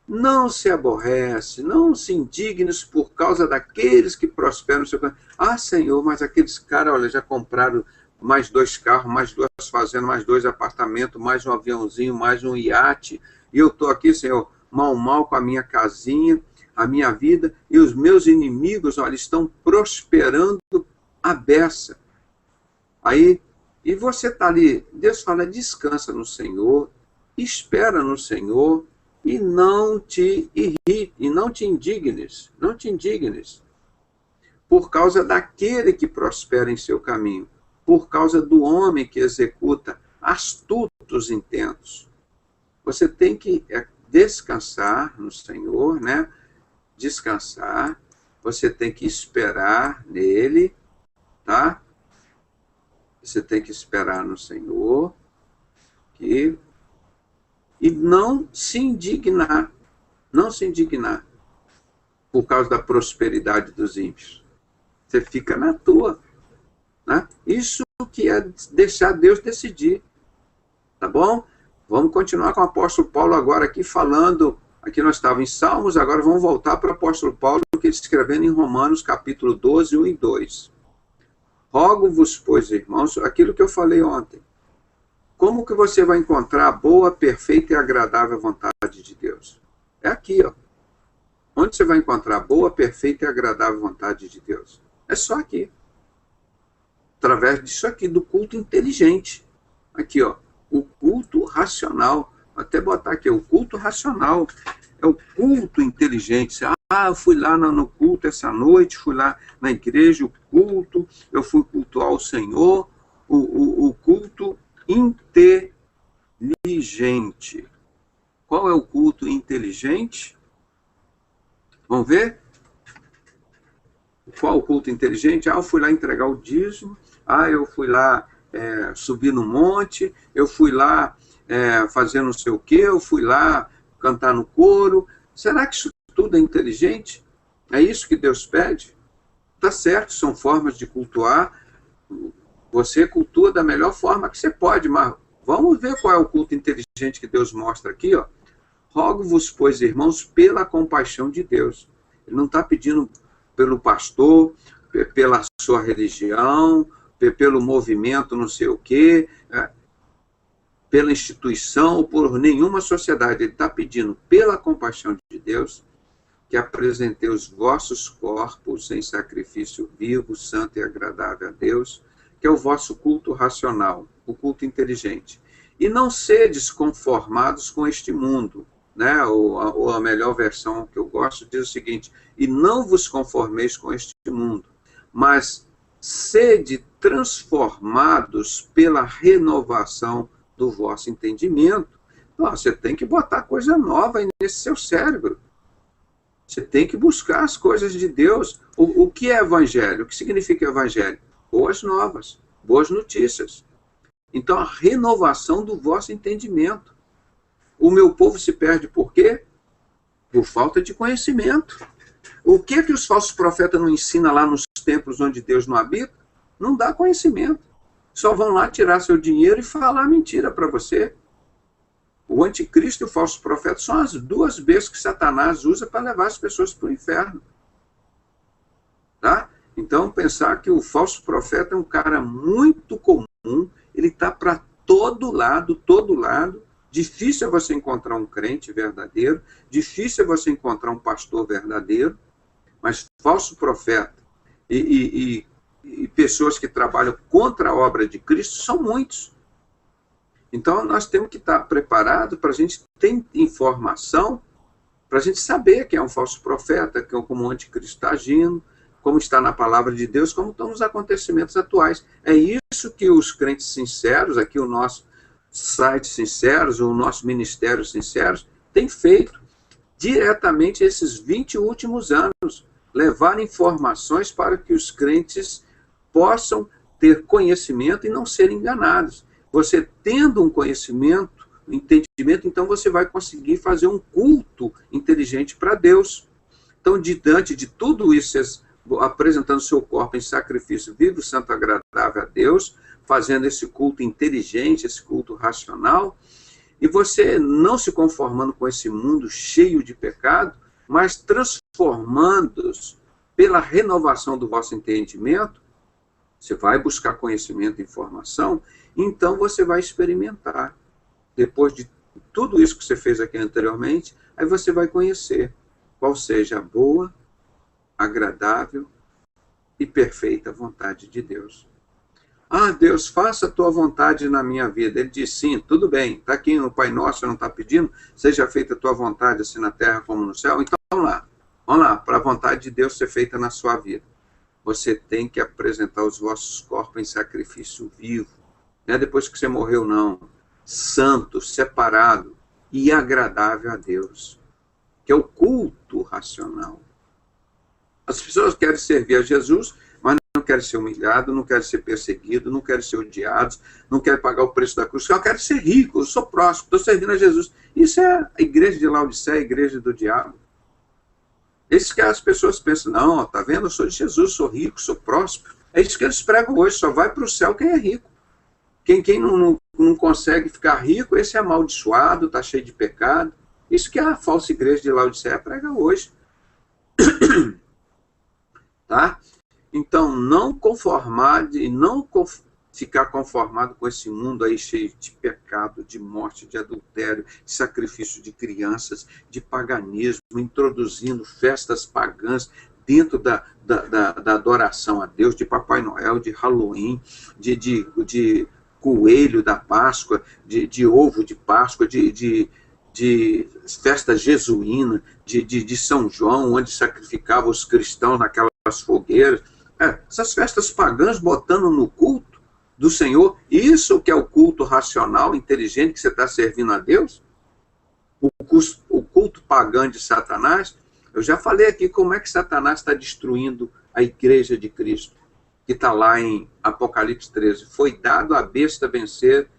Não se aborrece, não se indigne por causa daqueles que prosperam no seu caminho. Ah, Senhor, mas aqueles caras, olha, já compraram mais 2 carros, mais 2 fazendas, mais 2 apartamentos, mais um aviãozinho, mais um iate. E eu estou aqui, Senhor, mal com a minha casinha, a minha vida, e os meus inimigos, olha, estão prosperando à beça. Aí, e você está ali, Deus fala, descansa no Senhor, espera no Senhor, e não te irrite, e não te indignes, por causa daquele que prospera em seu caminho, por causa do homem que executa astutos intentos. Você tem que descansar no Senhor, né? Descansar, você tem que esperar nele, tá? Você tem que esperar no Senhor, e não se indignar por causa da prosperidade dos ímpios. Você fica na tua, né? Isso que é deixar Deus decidir, tá bom? Vamos continuar com o apóstolo Paulo agora aqui falando, aqui nós estávamos em Salmos, agora vamos voltar para o apóstolo Paulo, que ele escrevendo em Romanos, capítulo 12, 1 e 2. Rogo-vos, pois, irmãos, aquilo que eu falei ontem, como que você vai encontrar a boa, perfeita e agradável vontade de Deus? É aqui, ó. Onde você vai encontrar a boa, perfeita e agradável vontade de Deus? É só aqui. Através disso aqui, do culto inteligente. Aqui, ó. O culto racional. Vou até botar aqui, o culto racional. É o culto inteligente. Ah, eu fui lá no culto essa noite, fui lá na igreja, o culto, eu fui cultuar o Senhor. O culto inteligente. Qual é o culto inteligente? Vamos ver? Qual o culto inteligente? Ah, eu fui lá entregar o dízimo. Ah, eu fui lá subir no monte. Eu fui lá fazer não sei o quê. Eu fui lá cantar no coro. Será que isso tudo é inteligente? É isso que Deus pede? Tá certo, são formas de cultuar. Você cultua da melhor forma que você pode, mas vamos ver qual é o culto inteligente que Deus mostra aqui, ó. Rogo-vos, pois, irmãos, pela compaixão de Deus. Ele não está pedindo pelo pastor, pela sua religião, pelo movimento não sei o quê, pela instituição ou por nenhuma sociedade. Ele está pedindo pela compaixão de Deus que apresentei os vossos corpos em sacrifício vivo, santo e agradável a Deus, que é o vosso culto racional, o culto inteligente. E não sedes conformados com este mundo, né? Ou a melhor versão que eu gosto diz o seguinte, e não vos conformeis com este mundo, mas sede transformados pela renovação do vosso entendimento. Então, você tem que botar coisa nova aí nesse seu cérebro. Você tem que buscar as coisas de Deus. O que é evangelho? O que significa evangelho? Boas novas, boas notícias. Então, a renovação do vosso entendimento. O meu povo se perde por quê? Por falta de conhecimento. O que os falsos profetas não ensinam lá nos templos onde Deus não habita? Não dá conhecimento. Só vão lá tirar seu dinheiro e falar mentira para você. O anticristo e o falso profeta são as duas bestas que Satanás usa para levar as pessoas para o inferno. Tá? Então, pensar que o falso profeta é um cara muito comum, ele está para todo lado, difícil é você encontrar um crente verdadeiro, difícil é você encontrar um pastor verdadeiro, mas falso profeta e pessoas que trabalham contra a obra de Cristo são muitos. Então, nós temos que estar preparados para a gente ter informação, para a gente saber quem é um falso profeta, como o anticristo está agindo, como está na palavra de Deus, como estão os acontecimentos atuais. É isso que os crentes sinceros, aqui o nosso site Sinceros, o nosso ministério Sinceros, tem feito diretamente esses 20 últimos anos, levar informações para que os crentes possam ter conhecimento e não serem enganados. Você tendo um conhecimento, um entendimento, então você vai conseguir fazer um culto inteligente para Deus. Então, diante de tudo isso, vocês apresentando seu corpo em sacrifício vivo, santo, agradável a Deus, fazendo esse culto inteligente, esse culto racional, e você não se conformando com esse mundo cheio de pecado, mas transformando-os pela renovação do vosso entendimento. Você vai buscar conhecimento e informação, então você vai experimentar. Depois de tudo isso que você fez aqui anteriormente, aí você vai conhecer qual seja a boa, agradável e perfeita vontade de Deus. Ah, Deus, faça a tua vontade na minha vida. Ele diz, sim, tudo bem. Está aqui no Pai Nosso, não está pedindo? Seja feita a tua vontade, assim na terra como no céu. Então, vamos lá, para a vontade de Deus ser feita na sua vida. Você tem que apresentar os vossos corpos em sacrifício vivo. Não é depois que você morreu, não. Santo, separado e agradável a Deus. Que é o culto racional. As pessoas querem servir a Jesus, mas não querem ser humilhados, não querem ser perseguidos, não querem ser odiados, não querem pagar o preço da cruz. Eu quero ser rico, eu sou próximo, estou servindo a Jesus. Isso é a igreja de Laodiceia, a igreja do diabo. Isso que as pessoas pensam, não, tá vendo, eu sou de Jesus, sou rico, sou próximo. É isso que eles pregam hoje, só vai para o céu quem é rico. Quem não consegue ficar rico, esse é amaldiçoado, está cheio de pecado. Isso que a falsa igreja de Laodiceia prega hoje. Tá? Então, não conformar e não ficar conformado com esse mundo aí cheio de pecado, de morte, de adultério, de sacrifício de crianças, de paganismo, introduzindo festas pagãs dentro da adoração a Deus, de Papai Noel, de Halloween, de coelho da Páscoa, de ovo de Páscoa, de festa jesuína, de São João, onde sacrificava os cristãos naquelas fogueiras. Essas festas pagãs botando no culto do Senhor, isso que é o culto racional, inteligente, que você está servindo a Deus? O culto pagão de Satanás, eu já falei aqui como é que Satanás está destruindo a igreja de Cristo, que está lá em Apocalipse 13. Foi dado à besta vencer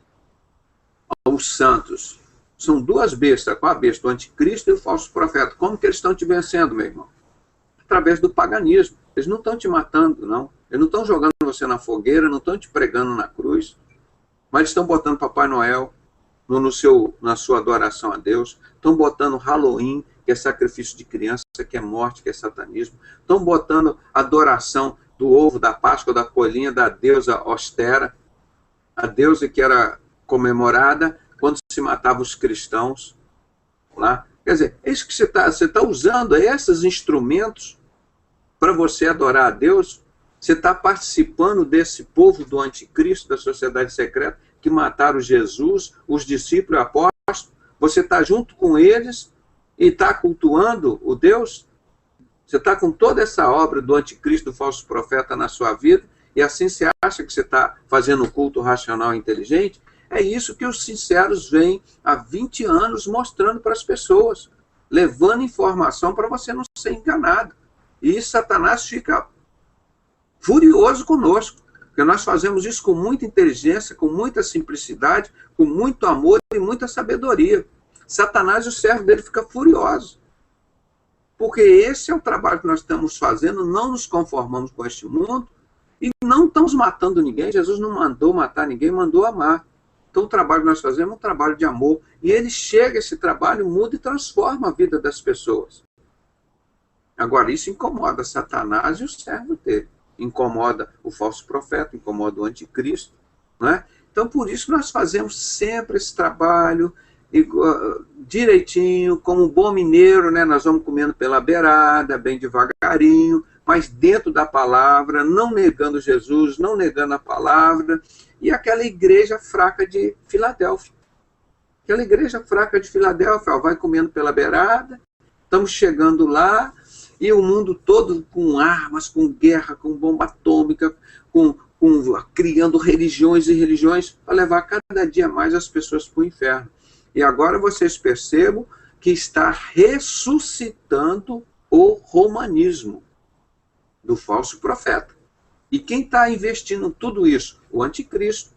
aos santos. São duas bestas. Qual a besta? O anticristo e o falso profeta. Como que eles estão te vencendo, meu irmão? Através do paganismo. Eles não estão te matando, não. Eles não estão jogando você na fogueira, não estão te pregando na cruz, mas eles estão botando Papai Noel na sua adoração a Deus, estão botando Halloween, que é sacrifício de criança, que é morte, que é satanismo, estão botando adoração do ovo, da Páscoa, da coelhinha, da deusa austera, a deusa que era comemorada quando se matava os cristãos lá. Quer dizer, é isso que você está usando, esses instrumentos para você adorar a Deus. Você está participando desse povo do anticristo, da sociedade secreta, que mataram Jesus, os discípulos e apóstolos. Você está junto com eles e está cultuando o Deus. Você está com toda essa obra do anticristo, do falso profeta na sua vida, e assim você acha que você está fazendo um culto racional e inteligente? É isso que os sinceros vêm há 20 anos mostrando para as pessoas, levando informação para você não ser enganado. E Satanás fica furioso conosco, porque nós fazemos isso com muita inteligência, com muita simplicidade, com muito amor e muita sabedoria. Satanás e o servo dele fica furioso, porque esse é o trabalho que nós estamos fazendo, não nos conformamos com este mundo e não estamos matando ninguém. Jesus não mandou matar ninguém, mandou amar. Então o trabalho que nós fazemos é um trabalho de amor, e ele chega, esse trabalho muda e transforma a vida das pessoas. Agora, isso incomoda Satanás e o servo dele. Incomoda o falso profeta, incomoda o anticristo. Não é? Então, por isso, nós fazemos sempre esse trabalho direitinho, como um bom mineiro, né? Nós vamos comendo pela beirada, bem devagarinho, mas dentro da palavra, não negando Jesus, não negando a palavra, e aquela igreja fraca de Filadélfia. Aquela igreja fraca de Filadélfia, ó, vai comendo pela beirada, estamos chegando lá, e o mundo todo com armas, com guerra, com bomba atômica, criando religiões e religiões, para levar cada dia mais as pessoas para o inferno. E agora vocês percebam que está ressuscitando o romanismo do falso profeta. E quem está investindo tudo isso? O anticristo,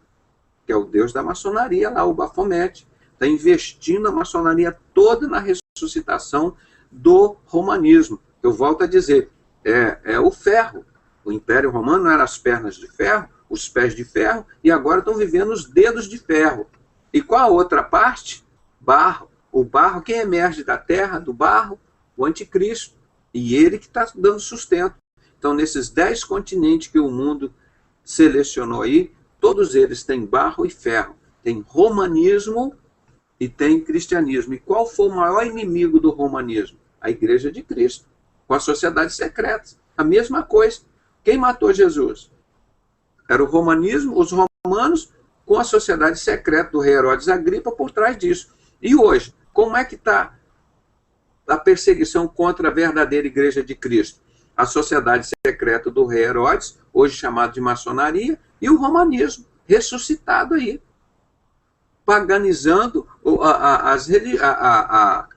que é o deus da maçonaria lá, o Bafomete. Está investindo a maçonaria toda na ressuscitação do romanismo. Eu volto a dizer, é o ferro. O Império Romano era as pernas de ferro, os pés de ferro, e agora estão vivendo os dedos de ferro. E qual a outra parte? Barro. O barro, quem emerge da terra, do barro? O anticristo. E ele que está dando sustento. Então, nesses 10 continentes que o mundo selecionou aí, todos eles têm barro e ferro. Tem romanismo e tem cristianismo. E qual foi o maior inimigo do romanismo? A Igreja de Cristo, com as sociedades secretas. A mesma coisa. Quem matou Jesus? Era o romanismo, os romanos, com a sociedade secreta do rei Herodes Agripa por trás disso. E hoje, como é que está a perseguição contra a verdadeira Igreja de Cristo? A sociedade secreta do rei Herodes, hoje chamado de maçonaria, e o romanismo, ressuscitado aí, paganizando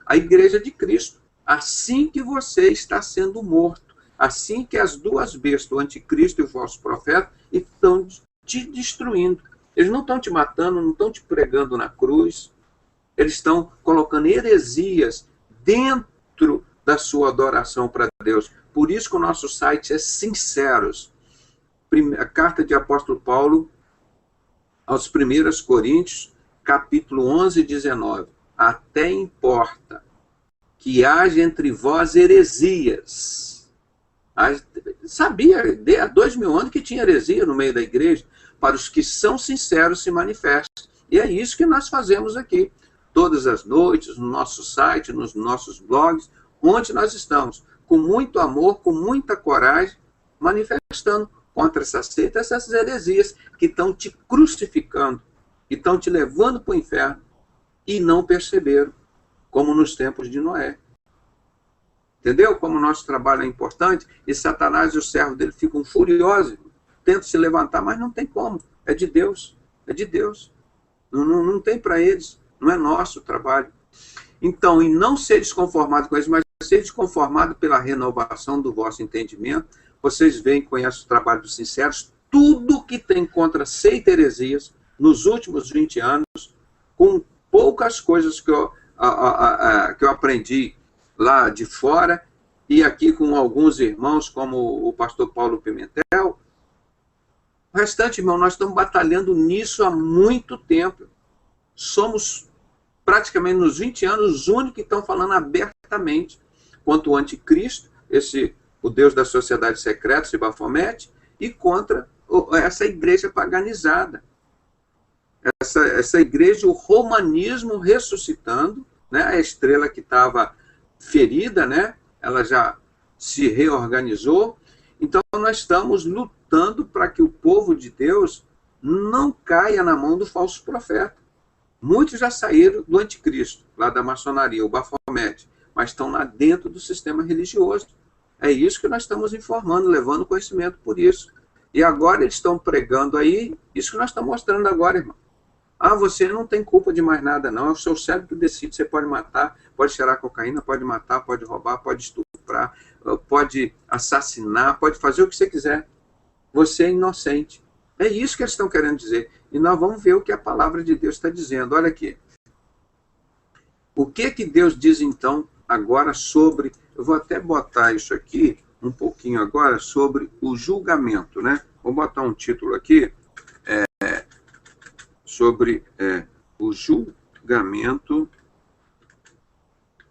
a Igreja de Cristo. Assim que você está sendo morto, assim que as duas bestas, o anticristo e o falso profeta, estão te destruindo. Eles não estão te matando, não estão te pregando na cruz, eles estão colocando heresias dentro da sua adoração para Deus. Por isso que o nosso site é Sinceros. A carta de apóstolo Paulo aos 1 Coríntios, capítulo 11 e 19. Até importa que haja entre vós heresias. Sabia, há 2000 anos, que tinha heresia no meio da igreja. Para os que são sinceros se manifestam. E é isso que nós fazemos aqui. Todas as noites, no nosso site, nos nossos blogs, onde nós estamos, com muito amor, com muita coragem, manifestando contra essa seita, essas heresias que estão te crucificando, que estão te levando para o inferno, e não perceberam, como nos tempos de Noé. Entendeu como o nosso trabalho é importante? E Satanás e o servo dele ficam furiosos, tentam se levantar, mas não tem como. É de Deus. É de Deus. Não tem para eles. Não é nosso trabalho. Então, e não seres conformados com eles, mas seres conformados pela renovação do vosso entendimento. Vocês veem, conhecem o trabalho dos sinceros, tudo que tem contra seita e heresias, nos últimos 20 anos, com poucas coisas que eu aprendi lá de fora, e aqui com alguns irmãos, como o pastor Paulo Pimentel. O restante, irmão, nós estamos batalhando nisso há muito tempo. Somos, praticamente nos 20 anos, os únicos que estão falando abertamente contra o anticristo, o Deus da sociedade secreta, esse Bafomete, e contra essa igreja paganizada. Essa igreja, o romanismo ressuscitando, né? A estrela que estava ferida, né? Ela já se reorganizou. Então, nós estamos lutando para que o povo de Deus não caia na mão do falso profeta. Muitos já saíram do anticristo, lá da maçonaria, o Bafomete, mas estão lá dentro do sistema religioso. É isso que nós estamos informando, levando conhecimento por isso. E agora eles estão pregando aí, isso que nós estamos mostrando agora, irmão. Ah, você não tem culpa de mais nada, não. É o seu cérebro que decide. Você pode matar, pode cheirar cocaína, pode matar, pode roubar, pode estuprar, pode assassinar, pode fazer o que você quiser. Você é inocente. É isso que eles estão querendo dizer. E nós vamos ver o que a palavra de Deus está dizendo. Olha aqui. O que Deus diz, então, agora sobre... Eu vou até botar isso aqui, um pouquinho agora, sobre o julgamento, né? Vou botar um título aqui, sobre o julgamento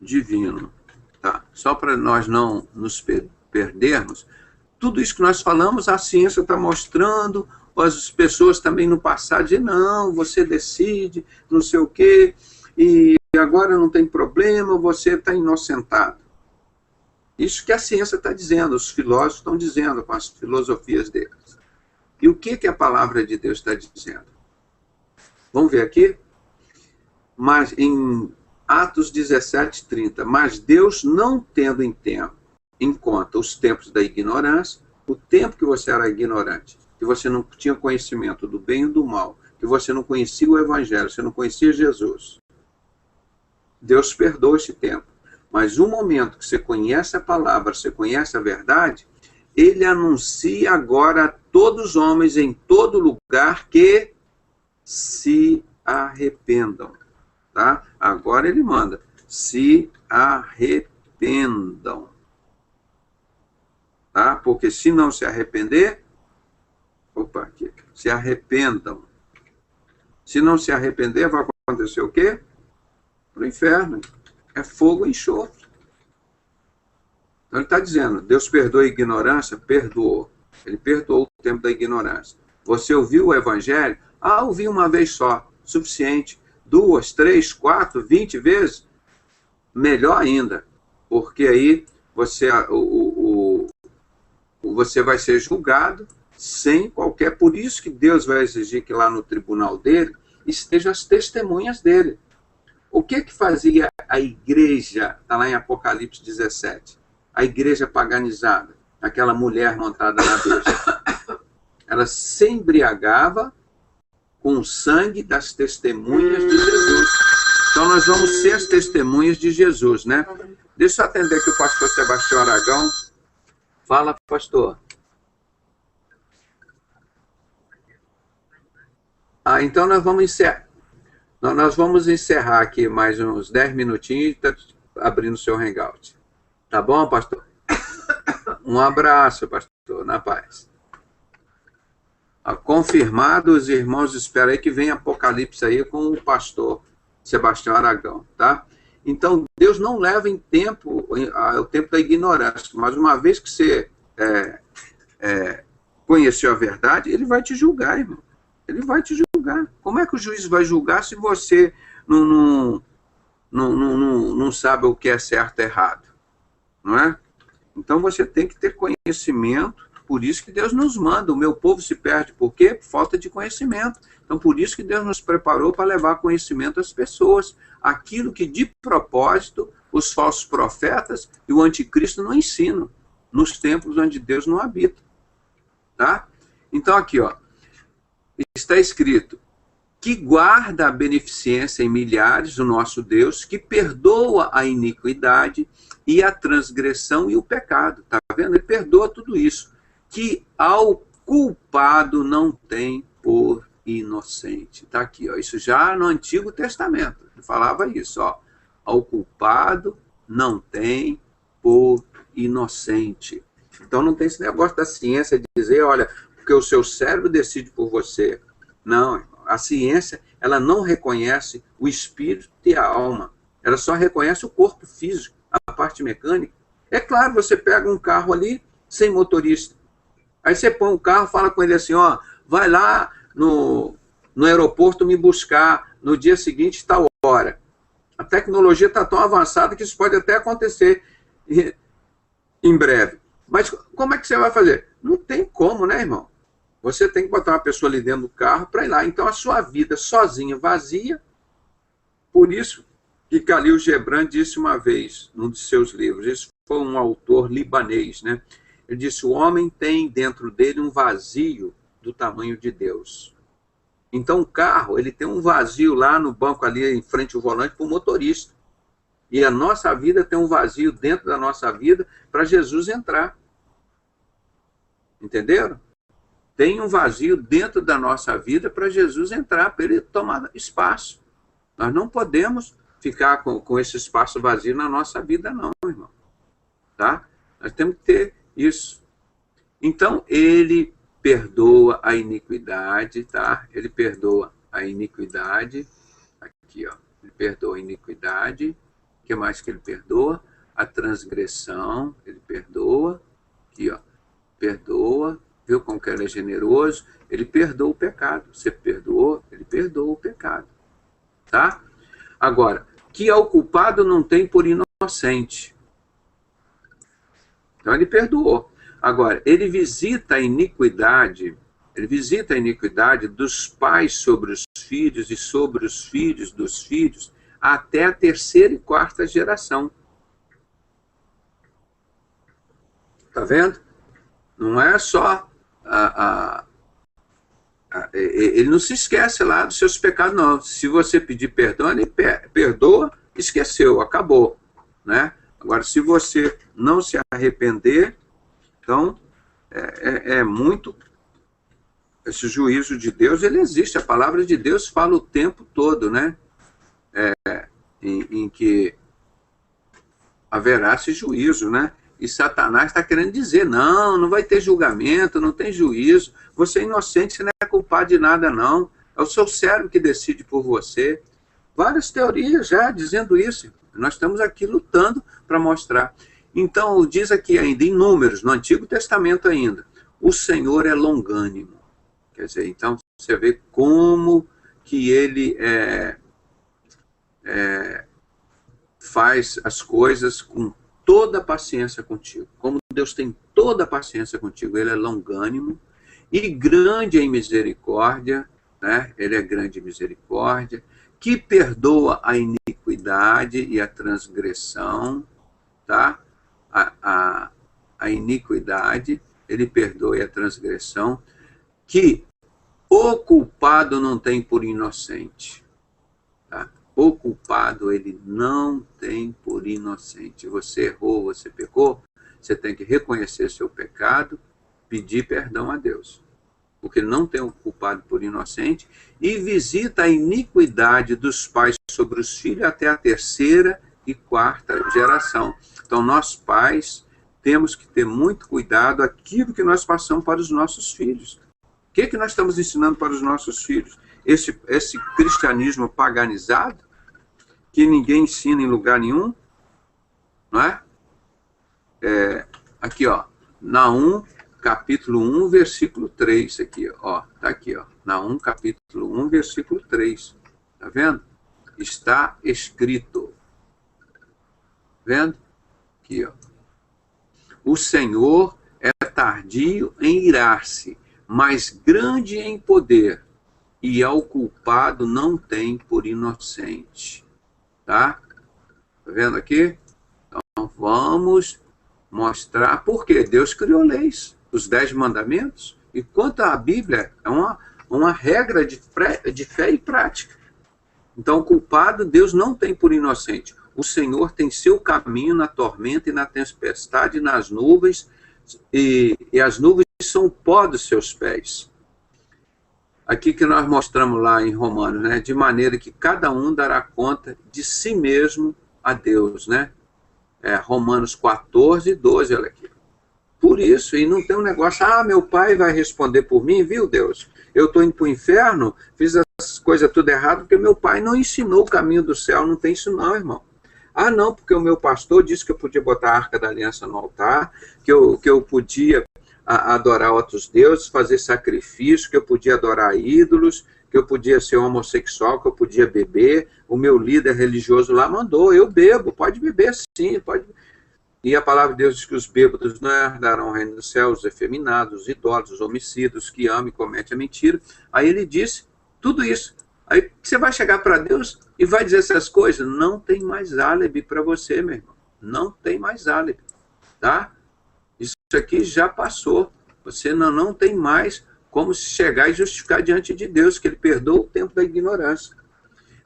divino. Tá? Só para nós não nos perdermos, tudo isso que nós falamos, a ciência está mostrando, as pessoas também no passado dizem, não, você decide, não sei o quê, e agora não tem problema, você está inocentado. Isso que a ciência está dizendo, os filósofos estão dizendo com as filosofias deles. E o que a palavra de Deus está dizendo? Vamos ver aqui? Mas em Atos 17:30, mas Deus não tendo em conta os tempos da ignorância, o tempo que você era ignorante, que você não tinha conhecimento do bem e do mal, que você não conhecia o Evangelho, você não conhecia Jesus. Deus perdoa esse tempo. Mas no momento que você conhece a palavra, você conhece a verdade, ele anuncia agora a todos os homens em todo lugar que se arrependam. Tá? Agora ele manda, se arrependam. tá? Porque se não se arrepender, opa, aqui, se arrependam. Se não se arrepender, vai acontecer o quê? Para o inferno. É fogo e enxofre. Então ele está dizendo, Deus perdoa a ignorância? Perdoou. Ele perdoou o tempo da ignorância. Você ouviu o evangelho? Ah, ouvi uma vez só. Suficiente. 2, 3, 4, 20 vezes? Melhor ainda. Porque aí você vai ser julgado sem qualquer... Por isso que Deus vai exigir que lá no tribunal dele estejam as testemunhas dele. O que fazia a igreja, está lá em Apocalipse 17, a igreja paganizada, aquela mulher montada na besta? Ela se embriagava com o sangue das testemunhas de Jesus. Então nós vamos ser as testemunhas de Jesus, né? Deixa eu atender aqui o pastor Sebastião Aragão. Fala, pastor. Então nós vamos encerrar. Nós vamos encerrar aqui mais uns 10 minutinhos e tá abrindo o seu hangout. Tá bom, pastor? Um abraço, pastor, na paz. Confirmado, os irmãos esperam aí que vem Apocalipse aí com o pastor Sebastião Aragão, tá? Então, Deus não leva em tempo, o tempo da ignorância, mas uma vez que você conheceu a verdade, ele vai te julgar, irmão. Ele vai te julgar. Como é que o juiz vai julgar se você não sabe o que é certo e errado? Não é? Então você tem que ter conhecimento, por isso que Deus nos manda. O meu povo se perde, por quê? Por falta de conhecimento. Então por isso que Deus nos preparou para levar conhecimento às pessoas. Aquilo que de propósito os falsos profetas e o anticristo não ensinam nos templos onde Deus não habita. Tá? Então aqui, ó. Está escrito, que guarda a beneficência em milhares, o nosso Deus, que perdoa a iniquidade e a transgressão e o pecado. Está vendo? Ele perdoa tudo isso. Que ao culpado não tem por inocente. Está aqui, ó. Isso já no Antigo Testamento. Ele falava isso, ó. Ao culpado não tem por inocente. Então não tem esse negócio da ciência de dizer, olha, porque o seu cérebro decide por você. Não, a ciência, ela não reconhece o espírito e a alma. Ela só reconhece o corpo físico, a parte mecânica. É claro, você pega um carro ali, sem motorista. Aí você põe um carro, fala com ele assim, ó, vai lá no aeroporto me buscar no dia seguinte, tal hora. A tecnologia está tão avançada que isso pode até acontecer em breve. Mas como é que você vai fazer? Não tem como, né, irmão? Você tem que botar uma pessoa ali dentro do carro para ir lá. Então, a sua vida sozinha, vazia. Por isso que Khalil Gibran disse uma vez, num de seus livros, esse foi um autor libanês, né? Ele disse, o homem tem dentro dele um vazio do tamanho de Deus. Então, o carro, ele tem um vazio lá no banco, ali em frente ao volante, para o motorista. E a nossa vida tem um vazio dentro da nossa vida para Jesus entrar. Entenderam? Tem um vazio dentro da nossa vida para Jesus entrar, para ele tomar espaço. Nós não podemos ficar com esse espaço vazio na nossa vida, não, irmão. Tá? Nós temos que ter isso. Então, ele perdoa a iniquidade, tá? Ele perdoa a iniquidade. Aqui, ó. Ele perdoa a iniquidade. O que mais que ele perdoa? A transgressão, ele perdoa. Aqui, ó. Perdoa. Viu como que ele é generoso? Ele perdoa o pecado. Você perdoou? Ele perdoa o pecado. Tá? Agora, que ao culpado não tem por inocente. Então ele perdoou. Agora, ele visita a iniquidade dos pais sobre os filhos e sobre os filhos dos filhos até a terceira e quarta geração. Tá vendo? Não é só ele não se esquece lá dos seus pecados, não. Se você pedir perdão, ele perdoa, esqueceu, acabou, né? Agora, se você não se arrepender, então é muito... Esse juízo de Deus, ele existe. A palavra de Deus fala o tempo todo, né? Em que haverá esse juízo, né? E Satanás está querendo dizer, não, não vai ter julgamento, não tem juízo, você é inocente, você não é culpado de nada, não. É o seu cérebro que decide por você. Várias teorias já dizendo isso. Nós estamos aqui lutando para mostrar. Então, diz aqui ainda, em Números, no Antigo Testamento ainda, o Senhor é longânimo. Quer dizer, então, você vê como que ele faz as coisas com toda a paciência contigo. Como Deus tem toda a paciência contigo, ele é longânimo e grande em misericórdia, né? Ele é grande em misericórdia, que perdoa a iniquidade e a transgressão, tá? A iniquidade, ele perdoa a transgressão, que o culpado não tem por inocente, tá? O culpado ele não tem por inocente. Você errou, você pecou, você tem que reconhecer seu pecado, pedir perdão a Deus, porque não tem o culpado por inocente, e visita a iniquidade dos pais sobre os filhos até a 3ª e 4ª geração. Então, nós pais temos que ter muito cuidado aquilo que nós passamos para os nossos filhos. O que nós estamos ensinando para os nossos filhos? Esse cristianismo paganizado, que ninguém ensina em lugar nenhum, não é? Aqui, ó, Naum, capítulo 1, versículo 3, aqui, ó, tá aqui, ó, Naum, capítulo 1, versículo 3, tá vendo? Está escrito, vendo? Aqui, ó, o Senhor é tardio em irar-se, mas grande em poder, e ao culpado não tem por inocente. Tá? Tá vendo aqui? Então vamos mostrar por que Deus criou leis, os 10 mandamentos, e quanto à Bíblia é uma regra de fé e prática. Então o culpado Deus não tem por inocente. O Senhor tem seu caminho na tormenta e na tempestade, nas nuvens, e as nuvens são o pó dos seus pés. Aqui que nós mostramos lá em Romanos, né? De maneira que cada um dará conta de si mesmo a Deus, né? Romanos 14, 12, olha aqui. Por isso, e não tem um negócio, meu pai vai responder por mim, viu, Deus? Eu estou indo para o inferno, fiz as coisas tudo errado, porque meu pai não ensinou o caminho do céu, não tem isso não, irmão. Não, porque o meu pastor disse que eu podia botar a Arca da Aliança no altar, que eu podia adorar outros deuses, fazer sacrifício, que eu podia adorar ídolos, que eu podia ser homossexual, que eu podia beber. O meu líder religioso lá mandou, eu bebo, pode beber sim, pode. E a palavra de Deus diz que os bêbados não herdarão o reino dos céus, os efeminados, os idólatras, os homicidas, que amam e cometem a mentira. Aí ele disse tudo isso. Aí você vai chegar para Deus e vai dizer essas coisas, não tem mais álibi para você, meu irmão. Não tem mais álibi, tá? Isso aqui já passou. Você não tem mais como chegar e justificar diante de Deus, que ele perdoa o tempo da ignorância.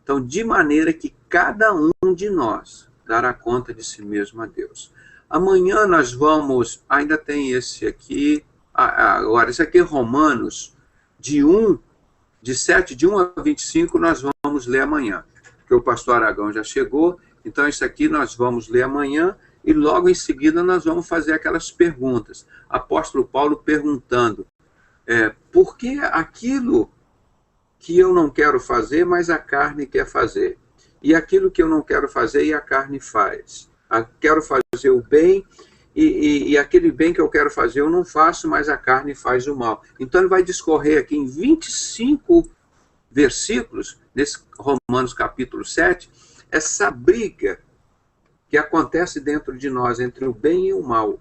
Então, de maneira que cada um de nós dará conta de si mesmo a Deus. Amanhã nós vamos, ainda tem esse aqui, agora, esse aqui é Romanos, de 7, de 1 a 25, nós vamos ler amanhã, porque o pastor Aragão já chegou, então isso aqui nós vamos ler amanhã, e logo em seguida nós vamos fazer aquelas perguntas. Apóstolo Paulo perguntando, por que aquilo que eu não quero fazer, mas a carne quer fazer? E aquilo que eu não quero fazer e a carne faz? Quero fazer o bem e aquele bem que eu quero fazer eu não faço, mas a carne faz o mal. Então ele vai discorrer aqui em 25 versículos, nesse Romanos capítulo 7, essa briga que acontece dentro de nós, entre o bem e o mal.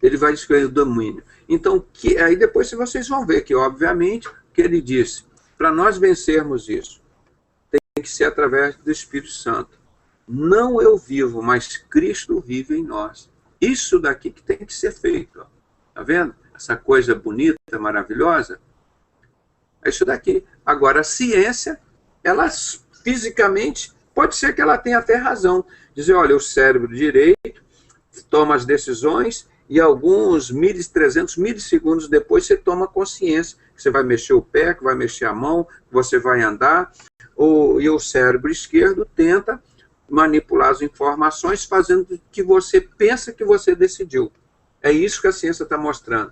Ele vai descrever o domínio. Então, aí depois vocês vão ver que, obviamente, que ele disse, para nós vencermos isso, tem que ser através do Espírito Santo. Não eu vivo, mas Cristo vive em nós. Isso daqui que tem que ser feito. Ó. Tá vendo? Essa coisa bonita, maravilhosa. É isso daqui. Agora, a ciência, ela fisicamente, pode ser que ela tenha até razão. Dizer, olha, o cérebro direito toma as decisões e alguns 300 milissegundos depois você toma consciência que você vai mexer o pé, que vai mexer a mão, que você vai andar, e o cérebro esquerdo tenta manipular as informações fazendo o que você pensa que você decidiu. É isso que a ciência está mostrando.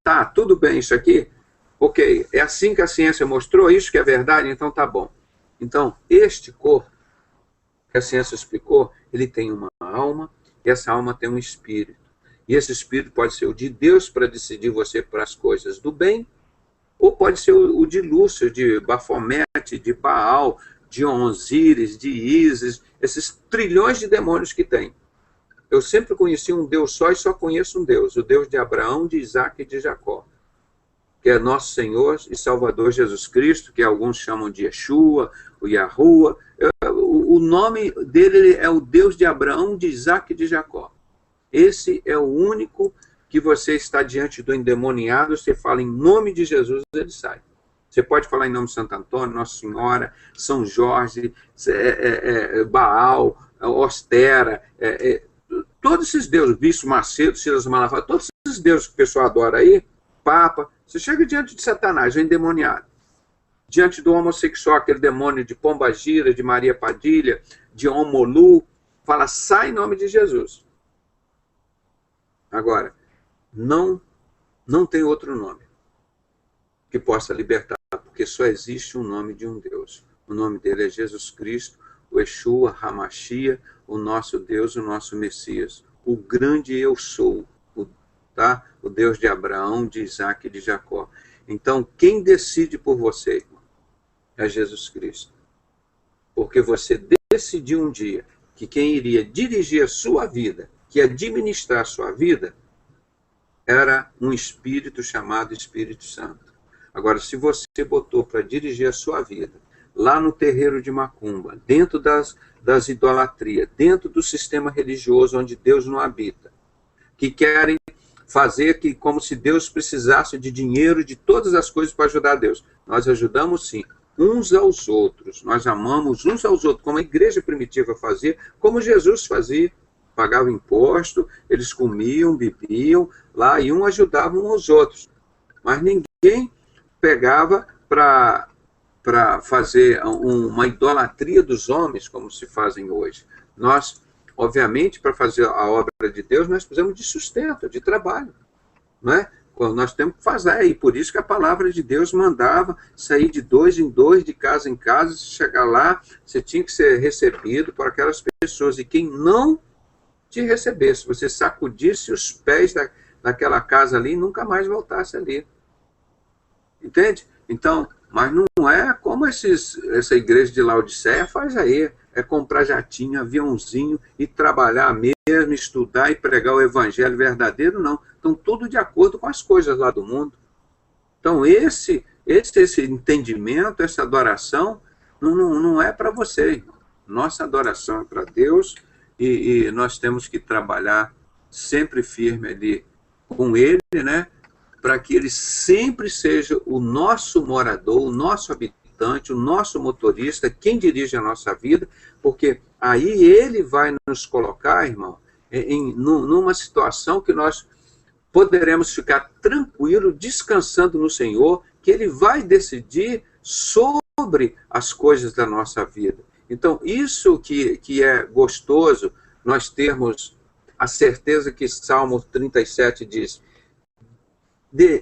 Tá, tudo bem isso aqui? Ok, é assim que a ciência mostrou, isso que é verdade, então tá bom. Então, este corpo que a ciência explicou, ele tem uma alma, e essa alma tem um espírito. E esse espírito pode ser o de Deus para decidir você para as coisas do bem, ou pode ser o de Lúcio, de Bafomete, de Baal, de Osíris, de Ísis, esses trilhões de demônios que tem. Eu sempre conheci um Deus só e só conheço um Deus, o Deus de Abraão, de Isaac e de Jacó, que é nosso Senhor e Salvador Jesus Cristo, que alguns chamam de Yeshua, o Yahuwah. O nome dele é o Deus de Abraão, de Isaac e de Jacó. Esse é o único que você está diante do endemoniado, você fala em nome de Jesus, ele sai. Você pode falar em nome de Santo Antônio, Nossa Senhora, São Jorge, Baal, Ostera, todos esses deuses, Bispo Macedo, Silas Malafaia, todos esses deuses que o pessoal adora aí, Papa, você chega diante de Satanás, o endemoniado. Diante do homossexual, aquele demônio de Pombagira, de Maria Padilha, de Omolu, fala, sai em nome de Jesus. Agora, não tem outro nome que possa libertar, porque só existe um nome de um Deus. O nome dele é Jesus Cristo, o Yeshua, Hamashia, o nosso Deus, o nosso Messias, o grande eu sou, tá? O Deus de Abraão, de Isaac e de Jacó. Então, quem decide por você, irmão, é Jesus Cristo. Porque você decidiu um dia que quem iria dirigir a sua vida, que administrar a sua vida, era um espírito chamado Espírito Santo. Agora, se você botou para dirigir a sua vida, lá no terreiro de Macumba, dentro das idolatrias, dentro do sistema religioso onde Deus não habita, que querem fazer que como se Deus precisasse de dinheiro, de todas as coisas para ajudar Deus. Nós ajudamos sim, uns aos outros. Nós amamos uns aos outros, como a igreja primitiva fazia, como Jesus fazia. Pagava imposto, eles comiam, bebiam, lá e um ajudava uns aos outros. Mas ninguém pegava para fazer uma idolatria dos homens, como se fazem hoje. Nós, obviamente, para fazer a obra de Deus, nós precisamos de sustento, de trabalho, não é? Nós temos que fazer, e por isso que a palavra de Deus mandava sair de 2 em 2, de casa em casa, chegar lá, você tinha que ser recebido por aquelas pessoas, e quem não te recebesse, você sacudisse os pés daquela casa ali e nunca mais voltasse ali. Entende? Então, mas não é como essa igreja de Laodiceia faz aí, é comprar jatinho, aviãozinho e trabalhar mesmo, estudar e pregar o evangelho verdadeiro, não. Então, tudo de acordo com as coisas lá do mundo. Então, esse entendimento, essa adoração, não é para você, irmão. Nossa adoração é para Deus e nós temos que trabalhar sempre firme ali com Ele, né? Para que Ele sempre seja o nosso morador, o nosso habitante, o nosso motorista, quem dirige a nossa vida, porque aí Ele vai nos colocar, irmão, numa situação que nós poderemos ficar tranquilos, descansando no Senhor, que Ele vai decidir sobre as coisas da nossa vida. Então, isso que é gostoso, nós termos a certeza que Salmo 37 diz,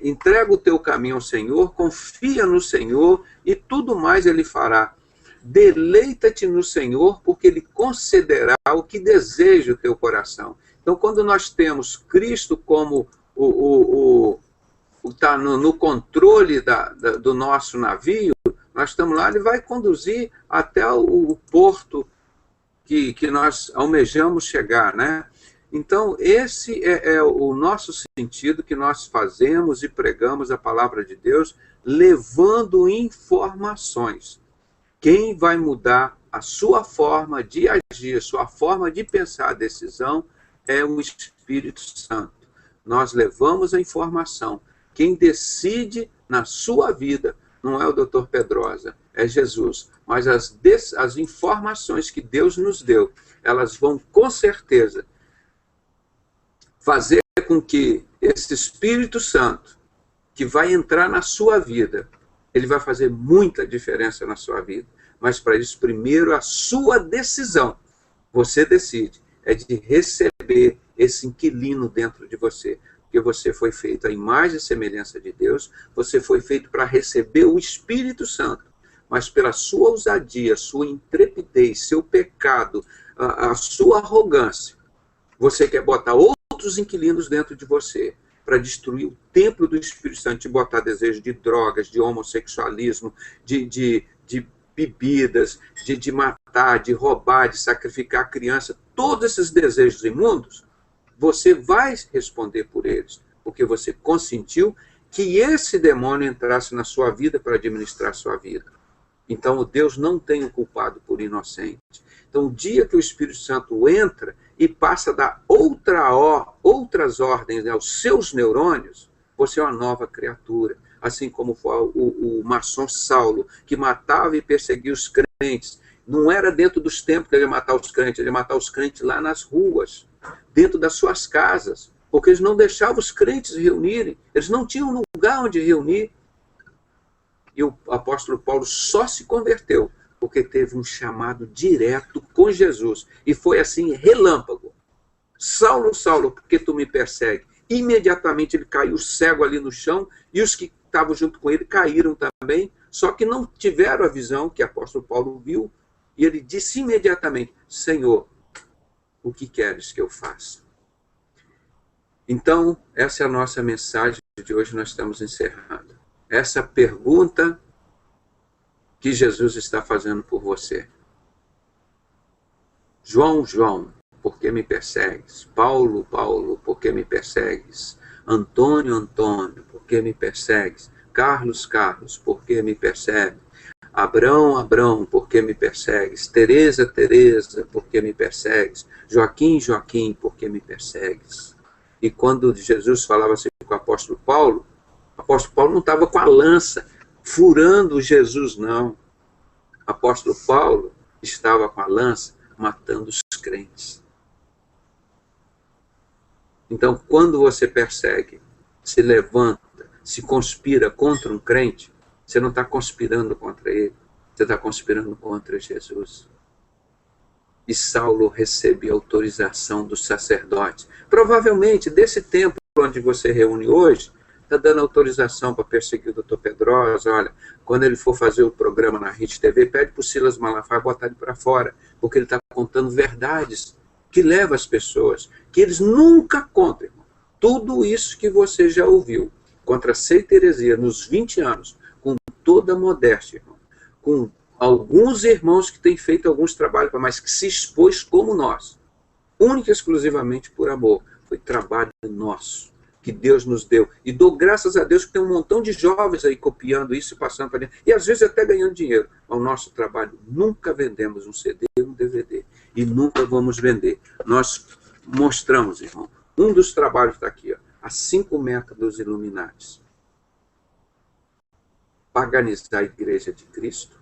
entrega o teu caminho ao Senhor, confia no Senhor e tudo mais Ele fará. Deleita-te no Senhor, porque Ele concederá o que deseja o teu coração. Então, quando nós temos Cristo como tá no controle do nosso navio, nós estamos lá, Ele vai conduzir até o porto que nós almejamos chegar, né? Então, esse é o nosso sentido que nós fazemos e pregamos a palavra de Deus, levando informações. Quem vai mudar a sua forma de agir, a sua forma de pensar a decisão, é o Espírito Santo. Nós levamos a informação. Quem decide na sua vida não é o Dr. Pedrosa, é Jesus. Mas as informações que Deus nos deu, elas vão com certeza fazer com que esse Espírito Santo, que vai entrar na sua vida, ele vai fazer muita diferença na sua vida. Mas para isso, primeiro, a sua decisão Você decide. É de receber esse inquilino dentro de você. Porque você foi feito à imagem e semelhança de Deus, você foi feito para receber o Espírito Santo. Mas pela sua ousadia, sua intrepidez, seu pecado, a sua arrogância, você quer botar outros inquilinos dentro de você para destruir o templo do Espírito Santo, de botar desejo de drogas, de homossexualismo, de bebidas, de matar, de roubar, de sacrificar a criança, todos esses desejos imundos, você vai responder por eles, porque você consentiu que esse demônio entrasse na sua vida para administrar a sua vida. Então, Deus não tem o culpado por inocente. Então, o dia que o Espírito Santo entra e passa a dar outras ordens aos seus neurônios, você é uma nova criatura. Assim como foi o maçom Saulo, que matava e perseguia os crentes. Não era dentro dos templos que ele ia matar os crentes, ele ia matar os crentes lá nas ruas, dentro das suas casas, porque eles não deixavam os crentes reunirem, eles não tinham lugar onde reunir. E o apóstolo Paulo só se converteu porque teve um chamado direto com Jesus. E foi assim, relâmpago. Saulo, Saulo, por que tu me persegue? Imediatamente ele caiu cego ali no chão, e os que estavam junto com ele caíram também, só que não tiveram a visão que o apóstolo Paulo viu, e ele disse imediatamente: Senhor, o que queres que eu faça? Então, essa é a nossa mensagem de hoje, nós estamos encerrando. Essa pergunta que Jesus está fazendo por você. João, João, por que me persegues? Paulo, Paulo, por que me persegues? Antônio, Antônio, por que me persegues? Carlos, Carlos, por que me persegues? Abrão, Abrão, por que me persegues? Teresa, Teresa, por que me persegues? Joaquim, Joaquim, por que me persegues? E quando Jesus falava assim com o apóstolo Paulo não estava com a lança furando Jesus, não. O apóstolo Paulo estava com a lança matando os crentes. Então, quando você persegue, se levanta, se conspira contra um crente, você não está conspirando contra ele, você está conspirando contra Jesus. E Saulo recebe autorização dos sacerdotes. Provavelmente, desse templo onde você reúne hoje, está dando autorização para perseguir o Dr. Pedrosa. Olha, quando ele for fazer o programa na Rede TV, pede para o Silas Malafaia botar ele para fora, porque ele está contando verdades que levam as pessoas, que eles nunca contam, irmão. Tudo isso que você já ouviu contra a seita e heresia nos 20 anos, com toda a modéstia, irmão, com alguns irmãos que têm feito alguns trabalhos, mas que se expôs como nós, única e exclusivamente por amor. Foi trabalho nosso, que Deus nos deu. E dou graças a Deus que tem um montão de jovens aí copiando isso e passando para dentro. E às vezes até ganhando dinheiro. Ao nosso trabalho, nunca vendemos um CD, um DVD. E nunca vamos vender. Nós mostramos, irmão, um dos trabalhos está aqui, ó, as 5 metas dos Illuminatis. Paganizar a igreja de Cristo,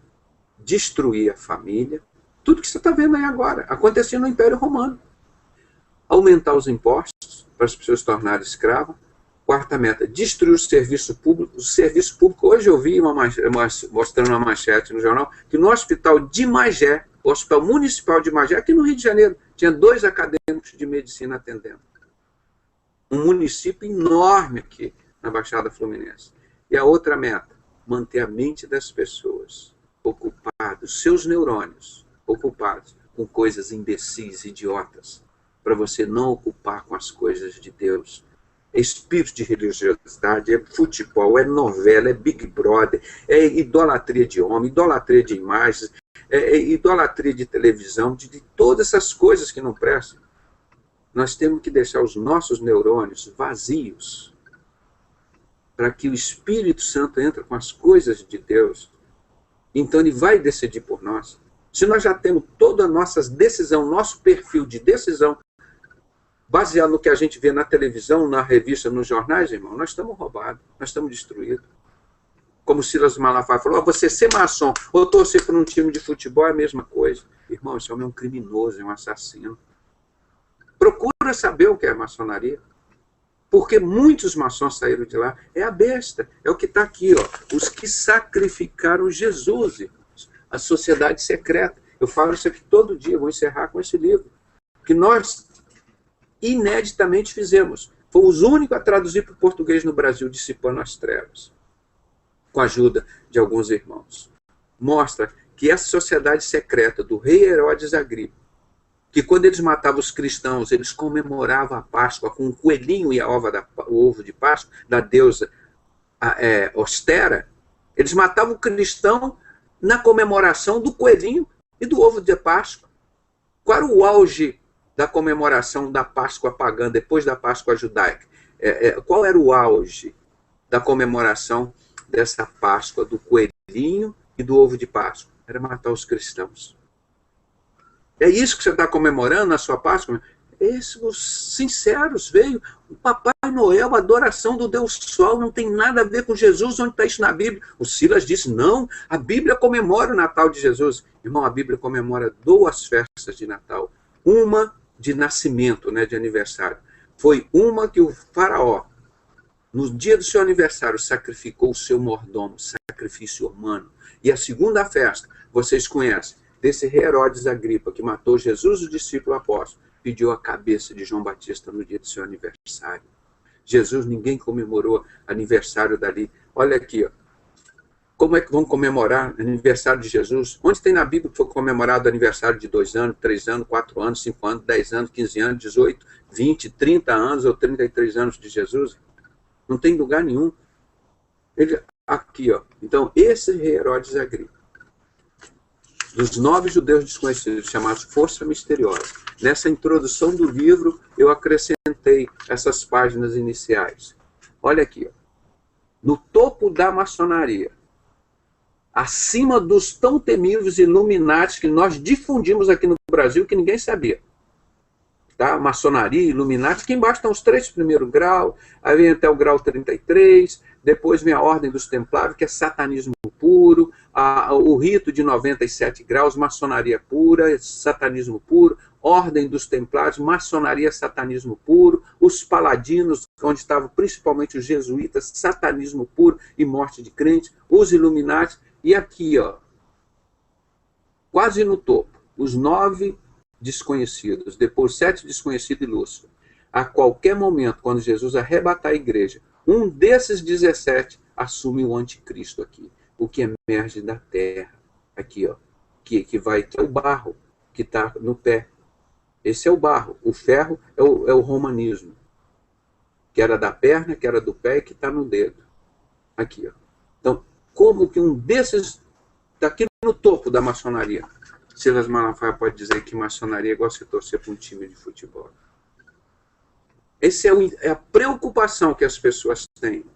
destruir a família, tudo que você está vendo aí agora, acontecendo no Império Romano. Aumentar os impostos para as pessoas se tornarem escravas. 4ª meta, destruir o serviço público. O serviço público, hoje eu vi mostrando uma manchete no jornal, que no hospital de Magé, o Hospital Municipal de Magé, aqui no Rio de Janeiro, tinha 2 acadêmicos de medicina atendendo. Um município enorme aqui na Baixada Fluminense. E a outra meta, manter a mente das pessoas ocupados, seus neurônios ocupados com coisas imbecis, idiotas, para você não ocupar com as coisas de Deus. É espírito de religiosidade, é futebol, é novela, é Big Brother, é idolatria de homem, idolatria de imagens, é idolatria de televisão, de todas essas coisas que não prestam. Nós temos que deixar os nossos neurônios vazios para que o Espírito Santo entre com as coisas de Deus. Então ele vai decidir por nós. Se nós já temos toda a nossa decisão, nosso perfil de decisão, baseado no que a gente vê na televisão, na revista, nos jornais, irmão, nós estamos roubados, nós estamos destruídos. Como Silas Malafaia falou, você ser maçom ou torcer por um time de futebol é a mesma coisa. Irmão, esse homem é um criminoso, é um assassino. Procura saber o que é maçonaria. Porque muitos maçons saíram de lá. É a besta, é o que está aqui, ó. Os que sacrificaram Jesus, irmãos. A sociedade secreta. Eu falo isso aqui todo dia, vou encerrar com esse livro, que nós ineditamente fizemos. Fomos os únicos a traduzir para o português no Brasil, Dissipando as Trevas, com a ajuda de alguns irmãos. Mostra que essa sociedade secreta do rei Herodes Agripa, que quando eles matavam os cristãos, eles comemoravam a Páscoa com um coelhinho e o ovo de Páscoa da deusa Ostera, eles matavam o cristão na comemoração do coelhinho e do ovo de Páscoa. Qual era o auge da comemoração da Páscoa pagã, depois da Páscoa judaica? Qual era o auge da comemoração dessa Páscoa, do coelhinho e do ovo de Páscoa? Era matar os cristãos. É isso que você está comemorando na sua Páscoa? Os sinceros veio, o Papai Noel, a adoração do Deus Sol, não tem nada a ver com Jesus, onde está isso na Bíblia? O Silas disse, não, a Bíblia comemora o Natal de Jesus. Irmão, a Bíblia comemora 2 festas de Natal. Uma de nascimento, né, de aniversário. Foi uma que o faraó, no dia do seu aniversário, sacrificou o seu mordomo, sacrifício humano. E a segunda festa, vocês conhecem, desse rei Herodes Agripa, que matou Jesus, o discípulo apóstolo, pediu a cabeça de João Batista no dia do seu aniversário. Jesus, ninguém comemorou aniversário dali. Olha aqui, ó. Como é que vão comemorar aniversário de Jesus? Onde tem na Bíblia que foi comemorado aniversário de 2 anos, 3 anos, 4 anos, 5 anos, 10 anos, 15 anos, 18, 20, 30 anos ou 33 anos de Jesus? Não tem lugar nenhum. Aqui, ó. Então, esse rei Herodes Agripa, dos 9 judeus desconhecidos, chamados Força Misteriosa. Nessa introdução do livro, eu acrescentei essas páginas iniciais. Olha aqui, ó. No topo da maçonaria, acima dos tão temíveis Illuminati que nós difundimos aqui no Brasil, que ninguém sabia. Tá? Maçonaria, Illuminati, aqui embaixo estão os 3 primeiros graus, aí vem até o grau 33, depois vem a Ordem dos Templários, que é satanismo puro, o rito de 97 graus, maçonaria pura, satanismo puro, Ordem dos Templários, maçonaria, satanismo puro, os paladinos, onde estavam principalmente os jesuítas, satanismo puro e morte de crentes, os Illuminati, e aqui, ó, quase no topo, os 9 desconhecidos, depois 7 desconhecidos e Lúcifer. A qualquer momento, quando Jesus arrebatar a igreja, um desses 17 assume o anticristo aqui, o que emerge da terra. Aqui, ó, que é o barro que está no pé. Esse é o barro. O ferro é o romanismo, que era da perna, que era do pé e que está no dedo. Aqui, ó. Então, como que um desses está aqui no topo da maçonaria? Silas Malafaia pode dizer que maçonaria é igual se torcer para um time de futebol. Essa é a preocupação que as pessoas têm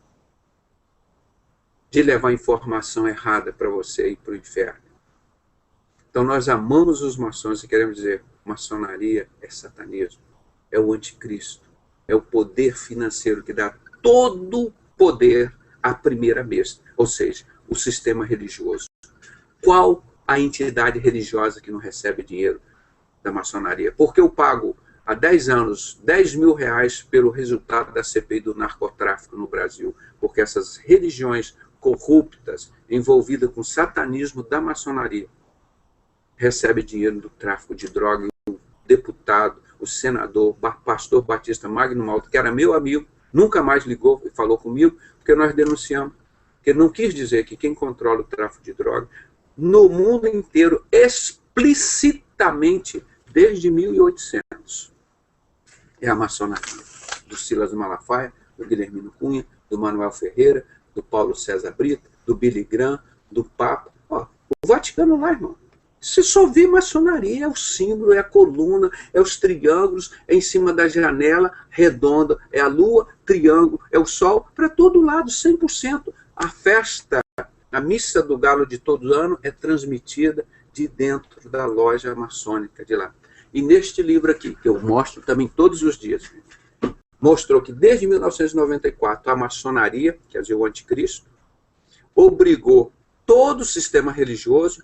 de levar informação errada para você e para o inferno. Então nós amamos os maçons e queremos dizer, maçonaria é satanismo, é o anticristo, é o poder financeiro que dá todo o poder à primeira besta, ou seja, o sistema religioso. Qual a entidade religiosa que não recebe dinheiro da maçonaria? Porque eu pago há 10 anos, R$10.000 pelo resultado da CPI do narcotráfico no Brasil, porque essas religiões corruptas, envolvidas com satanismo da maçonaria, recebem dinheiro do tráfico de droga. O deputado, o senador, pastor Batista Magno Malta, que era meu amigo, nunca mais ligou e falou comigo, porque nós denunciamos. Porque não quis dizer que quem controla o tráfico de droga, no mundo inteiro, explicitamente, desde 1800, é a maçonaria, do Silas Malafaia, do Guilhermino Cunha, do Manuel Ferreira, do Paulo César Brito, do Billy Graham, do Papa. Ó, o Vaticano lá, irmão. Você só vê maçonaria, é o símbolo, é a coluna, é os triângulos, é em cima da janela, redonda, é a lua, triângulo, é o sol, para todo lado, 100%. A festa, a missa do galo de todo ano é transmitida de dentro da loja maçônica de lá. E neste livro aqui, que eu mostro também todos os dias, mostrou que desde 1994 a maçonaria, quer dizer, o anticristo, obrigou todo o sistema religioso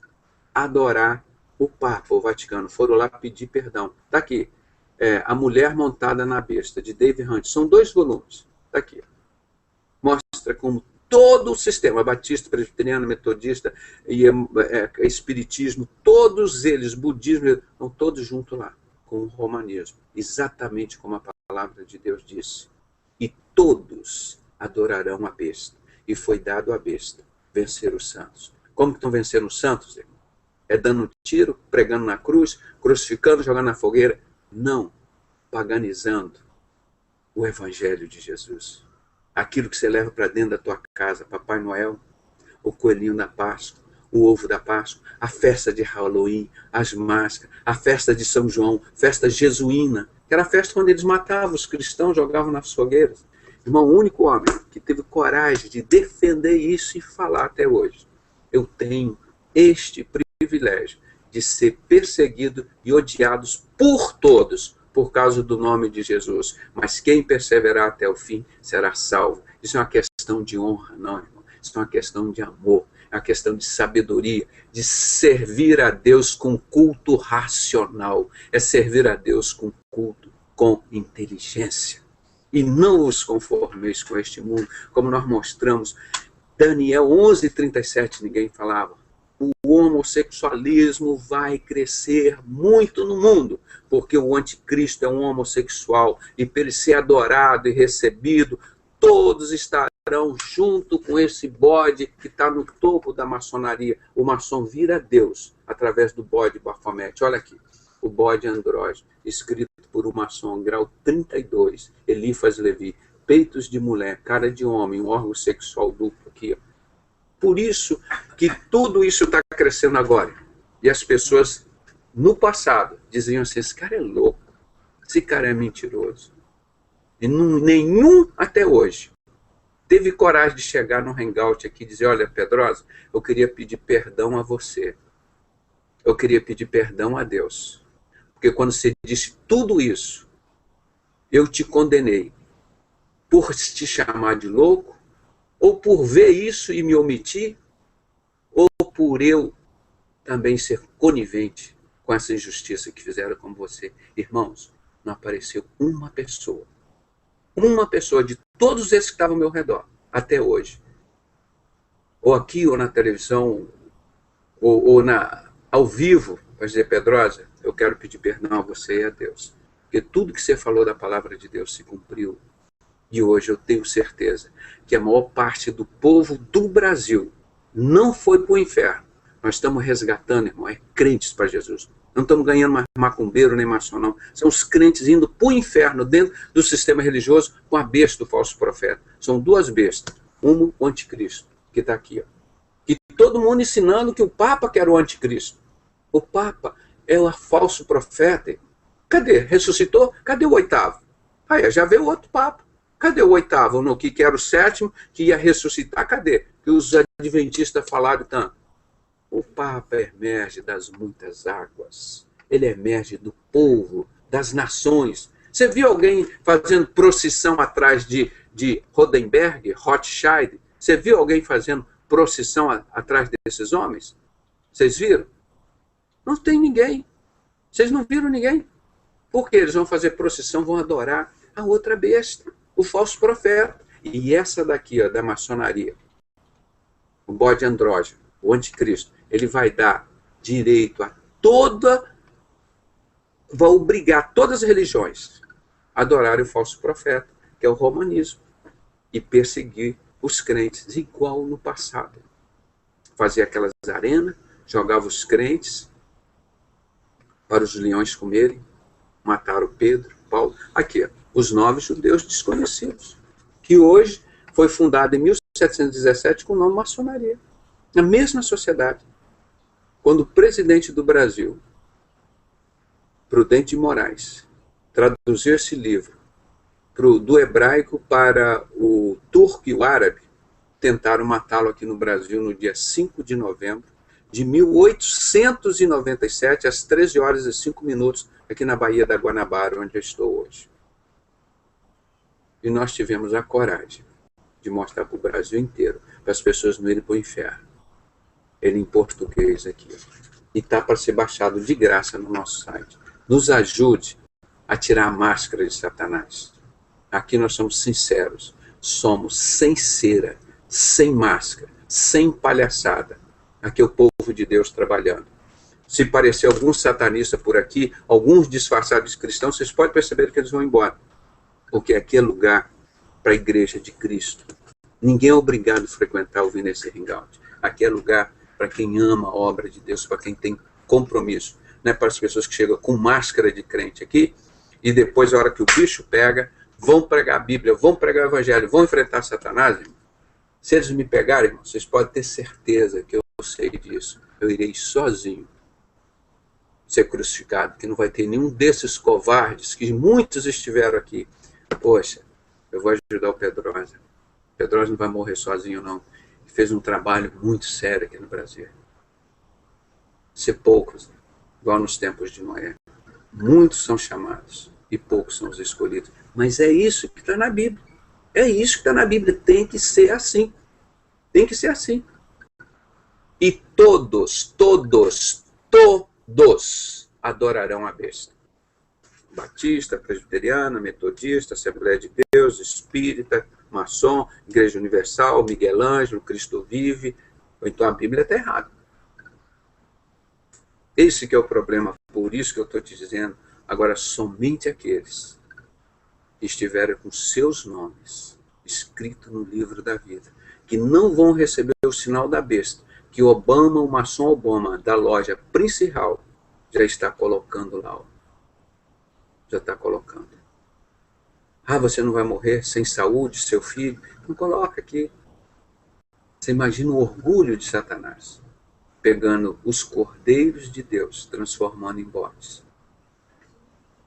a adorar o Papa, o Vaticano. Foram lá pedir perdão. Está aqui, A Mulher Montada na Besta, de Dave Hunt. São 2 volumes. Está aqui. Mostra como todo o sistema, batista, presbiteriano, metodista, e espiritismo, todos eles, budismo, estão todos juntos lá, com o romanismo, exatamente como a palavra de Deus disse. E todos adorarão a besta. E foi dado à besta vencer os santos. Como que estão vencendo os santos, irmão? É dando tiro, pregando na cruz, crucificando, jogando na fogueira? Não, paganizando o evangelho de Jesus. Aquilo que você leva para dentro da tua casa, Papai Noel, o coelhinho da Páscoa, o ovo da Páscoa, a festa de Halloween, as máscaras, a festa de São João, festa jesuína, que era a festa quando eles matavam os cristãos, jogavam nas fogueiras. Irmão, o único homem que teve coragem de defender isso e falar até hoje. Eu tenho este privilégio de ser perseguido e odiados por todos, por causa do nome de Jesus. Mas quem perseverar até o fim será salvo. Isso é uma questão de honra, não, irmão. Isso é uma questão de amor, é uma questão de sabedoria, de servir a Deus com culto racional. É servir a Deus com culto, com inteligência. E não os conformeis com este mundo, como nós mostramos. Daniel 11:37, ninguém falava. O homossexualismo vai crescer muito no mundo, porque o anticristo é um homossexual, e para ele ser adorado e recebido, todos estarão junto com esse bode que está no topo da maçonaria. O maçom vira Deus através do bode Bafomete. Olha aqui, o bode andrógeno, escrito por um maçom, grau 32, Elifas Levi, peitos de mulher, cara de homem, um órgão sexual duplo aqui, ó. Por isso que tudo isso está crescendo agora. E as pessoas, no passado, diziam assim, esse cara é louco, esse cara é mentiroso. E nenhum, até hoje, teve coragem de chegar no hangout aqui e dizer, olha, Pedrosa, eu queria pedir perdão a você. Eu queria pedir perdão a Deus. Porque quando você disse tudo isso, eu te condenei por te chamar de louco, ou por ver isso e me omitir, ou por eu também ser conivente com essa injustiça que fizeram com você. Irmãos, não apareceu uma pessoa de todos esses que estavam ao meu redor, até hoje, ou aqui, ou na televisão, ou ao vivo, para dizer, Pedrosa, eu quero pedir perdão a você e a Deus, porque tudo que você falou da palavra de Deus se cumpriu. E hoje eu tenho certeza que a maior parte do povo do Brasil não foi para o inferno. Nós estamos resgatando, irmão, crentes para Jesus. Não estamos ganhando mais macumbeiro nem maçom, não. São os crentes indo para o inferno dentro do sistema religioso com a besta do falso profeta. São duas bestas. Uma, o anticristo, que está aqui, ó. E todo mundo ensinando que o Papa que era o anticristo. O Papa é o falso profeta. Cadê? Ressuscitou? Cadê o oitavo? Aí já veio outro Papa. Cadê o oitavo? No que era o sétimo, que ia ressuscitar? Cadê? Que os adventistas falaram tanto. O Papa emerge das muitas águas. Ele emerge do povo, das nações. Você viu alguém fazendo procissão atrás de Rodenberg, Rothschild? Você viu alguém fazendo procissão atrás desses homens? Vocês viram? Não tem ninguém. Vocês não viram ninguém? Porque eles vão fazer procissão, vão adorar a outra besta, o falso profeta. E essa daqui, ó, da maçonaria, o bode andrógeno, o anticristo, ele vai dar direito a vai obrigar todas as religiões a adorarem o falso profeta, que é o romanismo, e perseguir os crentes, igual no passado. Fazia aquelas arenas, jogava os crentes para os leões comerem, mataram Pedro, Paulo. Aqui, ó, os 9 judeus desconhecidos, que hoje foi fundado em 1717 com o nome maçonaria. Na mesma sociedade. Quando o presidente do Brasil, Prudente de Moraes, traduziu esse livro do hebraico para o turco e o árabe, tentaram matá-lo aqui no Brasil no dia 5 de novembro de 1897, às 13 horas e 5 minutos, aqui na Baía da Guanabara, onde eu estou hoje. E nós tivemos a coragem de mostrar para o Brasil inteiro, para as pessoas não irem para o inferno. Ele em português aqui. E está para ser baixado de graça no nosso site. Nos ajude a tirar a máscara de Satanás. Aqui nós somos sinceros. Somos sem cera, sem máscara, sem palhaçada. Aqui é o povo de Deus trabalhando. Se parecer algum satanista por aqui, alguns disfarçados de cristãos, vocês podem perceber que eles vão embora. Porque aqui é lugar para a igreja de Cristo. Ninguém é obrigado a frequentar o Vineyard Hangout. Aqui é lugar para quem ama a obra de Deus, para quem tem compromisso. Não é para as pessoas que chegam com máscara de crente aqui, e depois, a hora que o bicho pega, vão pregar a Bíblia, vão pregar o Evangelho, vão enfrentar Satanás, irmão. Se eles me pegarem, irmão, vocês podem ter certeza que eu sei disso. Eu irei sozinho ser crucificado, que não vai ter nenhum desses covardes, que muitos estiveram aqui. Poxa, eu vou ajudar o Pedrosa. O Pedrosa não vai morrer sozinho, não. Ele fez um trabalho muito sério aqui no Brasil. Ser poucos, igual nos tempos de Noé. Muitos são chamados e poucos são os escolhidos. Mas é isso que está na Bíblia. É isso que está na Bíblia. Tem que ser assim. Tem que ser assim. E todos adorarão a besta. Batista, presbiteriana, metodista, Assembleia de Deus, espírita, maçom, Igreja Universal, Miguel Ângelo, Cristo Vive. Então a Bíblia está errada. Esse que é o problema. Por isso que eu estou te dizendo. Agora, somente aqueles que estiverem com seus nomes escritos no livro da vida, que não vão receber o sinal da besta, que Obama, o maçom Obama, da loja Prince Hall, já está colocando lá. Já está colocando. Ah, você não vai morrer sem saúde, seu filho? Não coloca aqui. Você imagina o orgulho de Satanás, pegando os cordeiros de Deus, transformando em bodes.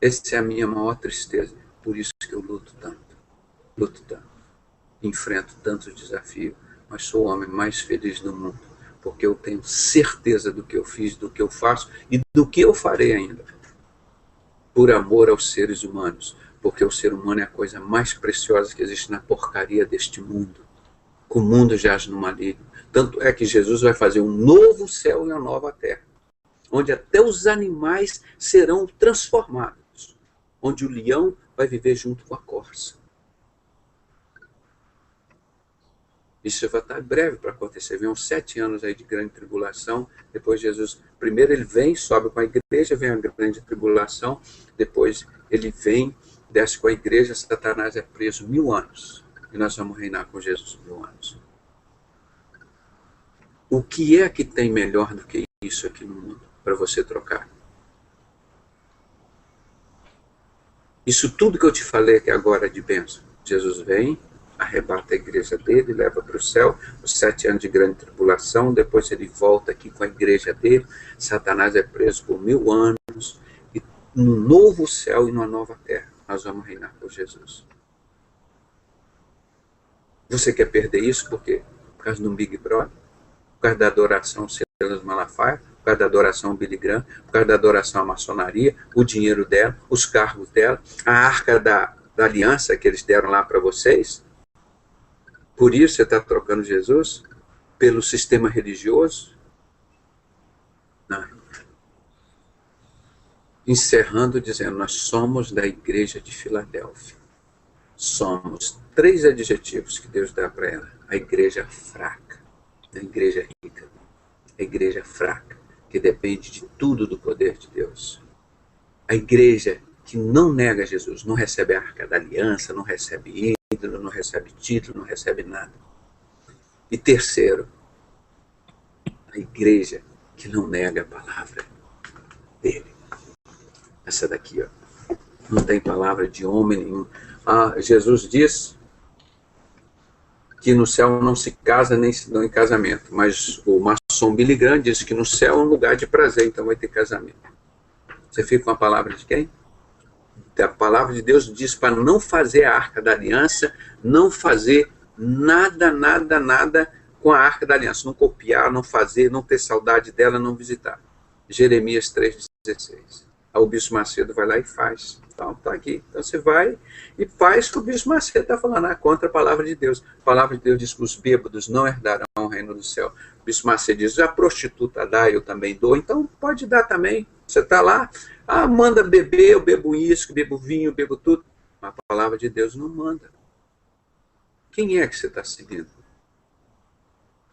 Essa é a minha maior tristeza. Por isso que eu luto tanto. Luto tanto. Enfrento tantos desafios. Mas sou o homem mais feliz do mundo. Porque eu tenho certeza do que eu fiz, do que eu faço e do que eu farei ainda. Por amor aos seres humanos. Porque o ser humano é a coisa mais preciosa que existe na porcaria deste mundo. O mundo jaz no maligno. Tanto é que Jesus vai fazer um novo céu e uma nova terra. Onde até os animais serão transformados. Onde o leão vai viver junto com a corça. Isso vai estar breve para acontecer. Vem uns 7 anos aí de grande tribulação. Depois Jesus, primeiro ele vem, sobe com a igreja, vem a grande tribulação. Depois ele vem, desce com a igreja, Satanás é preso 1000 anos. E nós vamos reinar com Jesus 1000 anos. O que é que tem melhor do que isso aqui no mundo para você trocar? Isso tudo que eu te falei aqui agora é de bênção. Jesus vem, arrebata a igreja dele, leva para o céu, os 7 anos de grande tribulação, depois ele volta aqui com a igreja dele, Satanás é preso por 1000 anos, e num novo céu e numa nova terra, nós vamos reinar por Jesus. Você quer perder isso por quê? Por causa de um Big Brother? Por causa da adoração Silas Malafaia? Por causa da adoração Billy Graham? Por causa da adoração à maçonaria? O dinheiro dela? Os cargos dela? A arca da aliança que eles deram lá para vocês? Por isso você está trocando Jesus? Pelo sistema religioso? Não. Encerrando dizendo, nós somos da igreja de Filadélfia. Somos 3 adjetivos que Deus dá para ela. A igreja fraca, a igreja rica, a igreja fraca, que depende de tudo do poder de Deus. A igreja que não nega Jesus, não recebe a arca da aliança, não recebe ídolo, não recebe título, não recebe nada. E terceiro, a igreja que não nega a palavra dele. Essa daqui, ó. Não tem palavra de homem nenhum. Jesus diz que no céu não se casa nem se dão em casamento, mas o maçom Billy Graham diz que no céu é um lugar de prazer, então vai ter casamento. Você fica com a palavra de quem? A palavra de Deus diz para não fazer a arca da aliança, não fazer nada com a arca da aliança, não copiar, não fazer, não ter saudade dela, não visitar. Jeremias 3,16. Aí o Bispo Macedo vai lá e faz. Então, está aqui. Então você vai e faz o que o Bispo Macedo está falando, contra a palavra de Deus. A palavra de Deus diz que os bêbados não herdarão o reino do céu. O Bispo Macedo diz, a prostituta dá, eu também dou. Então pode dar também. Você está lá, manda beber, eu bebo uísque, bebo vinho, bebo tudo. Mas a palavra de Deus não manda. Quem é que você está seguindo?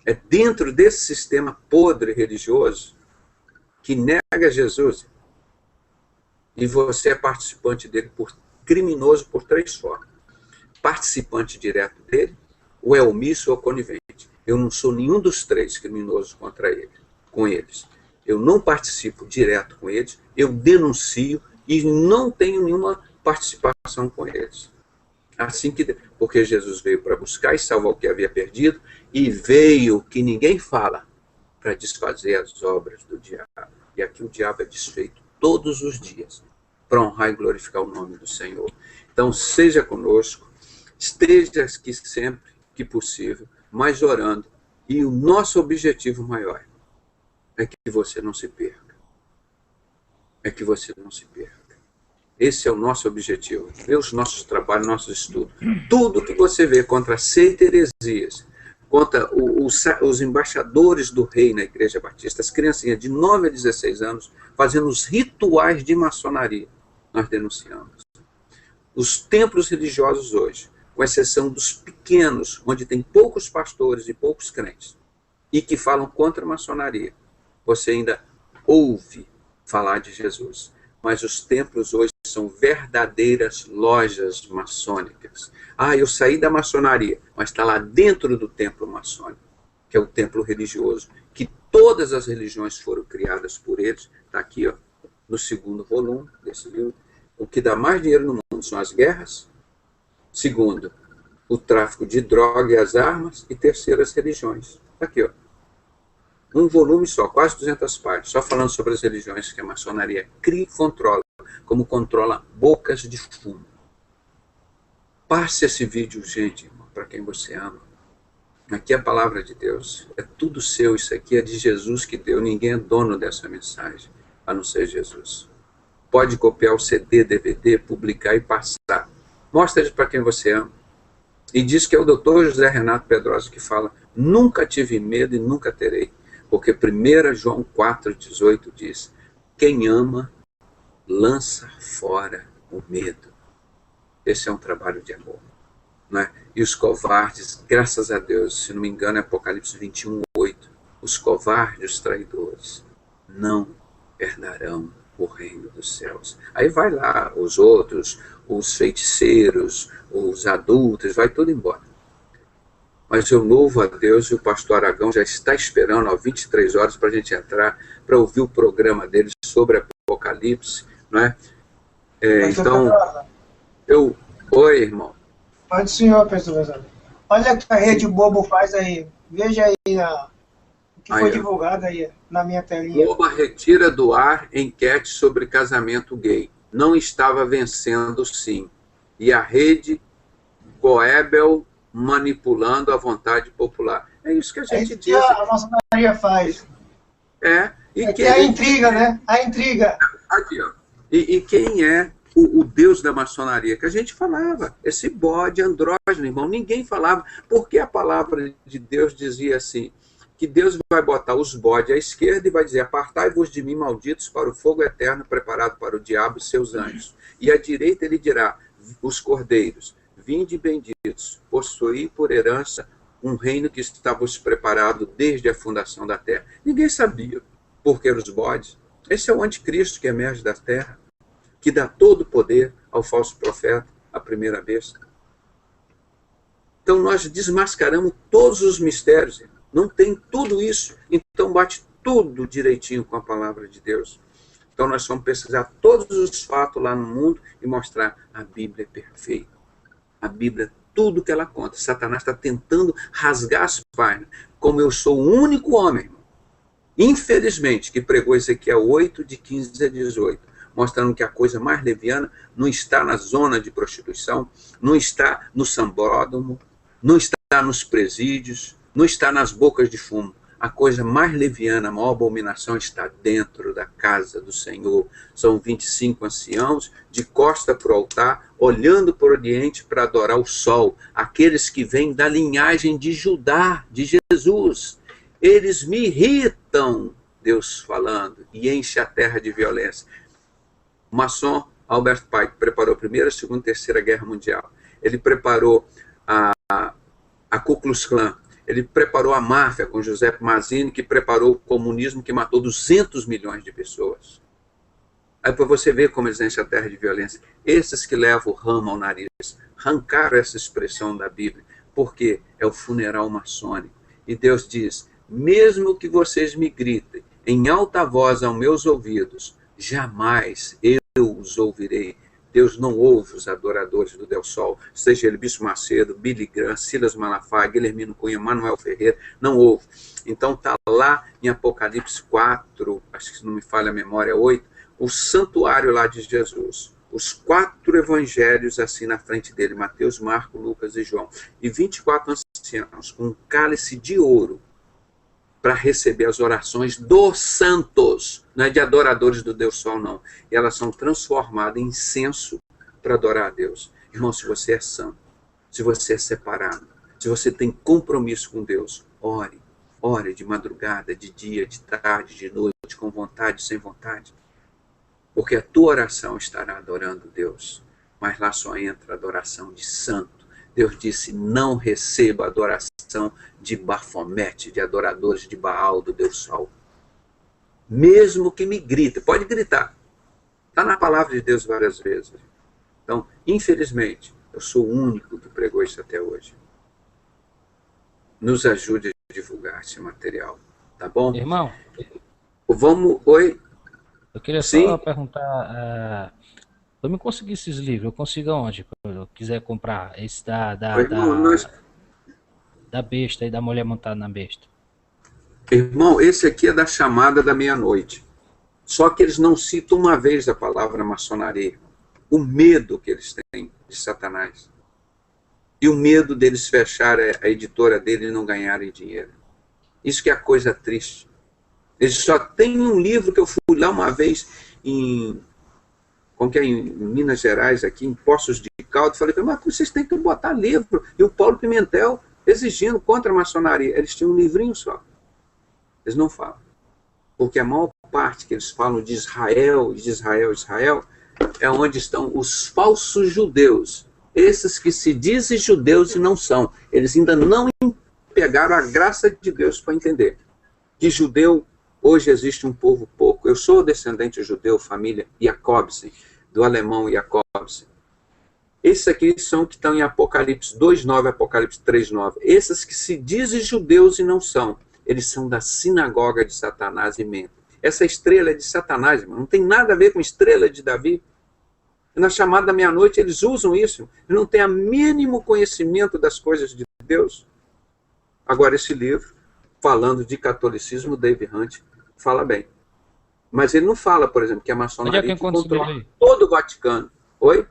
É dentro desse sistema podre religioso que nega Jesus. E você é participante dele, criminoso por 3 formas. Participante direto dele, ou é omisso ou conivente. Eu não sou nenhum dos 3 criminosos contra ele, com eles. Eu não participo direto com eles, eu denuncio e não tenho nenhuma participação com eles. Assim que, porque Jesus veio para buscar e salvar o que havia perdido, e veio, que ninguém fala, para desfazer as obras do diabo. E aqui o diabo é desfeito todos os dias, para honrar e glorificar o nome do Senhor. Então, seja conosco, esteja aqui sempre que possível, mas orando. E o nosso objetivo maior é que você não se perca. É que você não se perca. Esse é o nosso objetivo. Ver os nossos trabalhos, nossos estudos. Tudo que você vê contra seita e heresias, contra os embaixadores do rei na Igreja Batista, as criancinhas de 9 a 16 anos, fazendo os rituais de maçonaria, nós denunciamos. Os templos religiosos hoje, com exceção dos pequenos, onde tem poucos pastores e poucos crentes, e que falam contra a maçonaria, você ainda ouve falar de Jesus. Mas os templos hoje são verdadeiras lojas maçônicas. Ah, eu saí da maçonaria, mas está lá dentro do templo maçônico, que é o templo religioso, que todas as religiões foram criadas por eles. Está aqui, ó, no 2º volume desse livro. O que dá mais dinheiro no mundo são as guerras. Segundo, o tráfico de droga e as armas. E terceiro, as religiões. Está aqui, ó. Um volume só, quase 200 páginas, só falando sobre as religiões que a maçonaria cria e controla, como controla bocas de fumo. Passe esse vídeo, gente, para quem você ama. Aqui é a palavra de Deus, é tudo seu, isso aqui é de Jesus que deu, ninguém é dono dessa mensagem, a não ser Jesus. Pode copiar o CD, DVD, publicar e passar. Mostra para quem você ama. E diz que é o Dr. José Renato Pedrosa que fala: nunca tive medo e nunca terei. Porque 1 João 4,18 diz: quem ama, lança fora o medo. Esse é um trabalho de amor. Não é? E os covardes, graças a Deus, se não me engano é Apocalipse 21:8, os covardes, os traidores, não herdarão o reino dos céus. Aí vai lá, os outros, os feiticeiros, os adultos, vai tudo embora. Mas eu louvo a Deus, e o pastor Aragão já está esperando, às 23 horas, para a gente entrar, para ouvir o programa dele sobre Apocalipse, não é? Então, Oi, irmão. Pode, senhor, pastor. Olha o que a Rede Bobo faz aí. Veja aí o que foi divulgado aí na minha telinha. Boba retira do ar enquete sobre casamento gay. Não estava vencendo, sim. E a rede Goebel manipulando a vontade popular. É isso que a gente diz. É isso que a maçonaria faz. E que é a intriga, né? A intriga. Aqui, ó. E quem é o Deus da maçonaria? Que a gente falava. Esse bode andrógeno, irmão. Ninguém falava. Porque a palavra de Deus dizia assim, que Deus vai botar os bodes à esquerda e vai dizer: apartai-vos de mim, malditos, para o fogo eterno preparado para o diabo e seus anjos. E à direita ele dirá: os cordeiros, vinde benditos, possuí por herança um reino que estava-vos preparado desde a fundação da terra. Ninguém sabia por que os bodes. Esse é o anticristo que emerge da terra, que dá todo o poder ao falso profeta, a primeira besta. Então nós desmascaramos todos os mistérios. Não tem tudo isso, então bate tudo direitinho com a palavra de Deus. Então nós vamos pesquisar todos os fatos lá no mundo e mostrar: a Bíblia é perfeita. A Bíblia, tudo que ela conta. Satanás está tentando rasgar as páginas. Como eu sou o único homem, irmão, infelizmente, que pregou Ezequiel 8, de 15 a 18, mostrando que a coisa mais leviana não está na zona de prostituição, não está no sambódromo, não está nos presídios, não está nas bocas de fumo. A coisa mais leviana, a maior abominação, está dentro da casa do Senhor. São 25 anciãos de costa para o altar, olhando para o oriente para adorar o sol. Aqueles que vêm da linhagem de Judá, de Jesus. Eles me irritam, Deus falando, e enche a terra de violência. O maçom Albert Pike preparou a Primeira, Segunda e Terceira Guerra Mundial. Ele preparou a Ku Klux Klan. Ele preparou a máfia com Giuseppe Mazzini, que preparou o comunismo, que matou 200 milhões de pessoas. Aí para você ver como eles enchem a terra de violência. Esses que levam o ramo ao nariz, arrancaram essa expressão da Bíblia, porque é o funeral maçônico. E Deus diz, mesmo que vocês me gritem em alta voz aos meus ouvidos, jamais eu os ouvirei. Deus não ouve os adoradores do Del Sol, seja ele Bispo Macedo, Billy Graham, Silas Malafaia, Guilhermino Cunha, Manuel Ferreira, não ouve. Então está lá em Apocalipse 4, acho que se não me falha a memória, 8, o santuário lá de Jesus. Os 4 evangelhos assim na frente dele, Mateus, Marcos, Lucas e João. E 24 anciãos com um cálice de ouro para receber as orações dos santos, não é de adoradores do Deus Sol, não. E elas são transformadas em incenso para adorar a Deus. Irmão, se você é santo, se você é separado, se você tem compromisso com Deus, ore. Ore de madrugada, de dia, de tarde, de noite, com vontade, sem vontade. Porque a tua oração estará adorando Deus. Mas lá só entra a adoração de santo. Deus disse, não receba adoração de Bafomete, de adoradores de Baal, do Deus Sol. Mesmo que me grite, pode gritar. Está na palavra de Deus várias vezes. Então, infelizmente, eu sou o único que pregou isso até hoje. Nos ajude a divulgar esse material, tá bom? Irmão, vamos... Oi? eu queria só perguntar, eu me conseguir esses livros, eu consigo aonde? Se eu quiser comprar esse da besta e da mulher montada na besta. Irmão, esse aqui é da chamada da meia-noite. Só que eles não citam uma vez a palavra maçonaria. O medo que eles têm de Satanás. E o medo deles fecharem a editora dele e não ganharem dinheiro. Isso que é a coisa triste. Eles só têm um livro que eu fui lá uma vez em Minas Gerais, aqui em Poços de Caldas, falei, mas vocês têm que botar livro. E o Paulo Pimentel exigindo contra a maçonaria. Eles tinham um livrinho só. Eles não falam. Porque a maior parte que eles falam de Israel, Israel, é onde estão os falsos judeus. Esses que se dizem judeus e não são. Eles ainda não pegaram a graça de Deus para entender que judeu, hoje existe um povo pouco. Eu sou descendente judeu, família Jacobsen, do alemão Jacobsen. Esses aqui são que estão em Apocalipse 2:9, Apocalipse 3:9. Esses que se dizem judeus e não são. Eles são da sinagoga de Satanás e mentem. Essa estrela é de Satanás, irmão. Não tem nada a ver com a estrela de Davi. Na chamada da meia-noite eles usam isso. Eles não têm o mínimo conhecimento das coisas de Deus. Agora esse livro, falando de catolicismo, Dave Hunt fala bem. Mas ele não fala, por exemplo, que a maçonaria controla todo o Vaticano. Oi?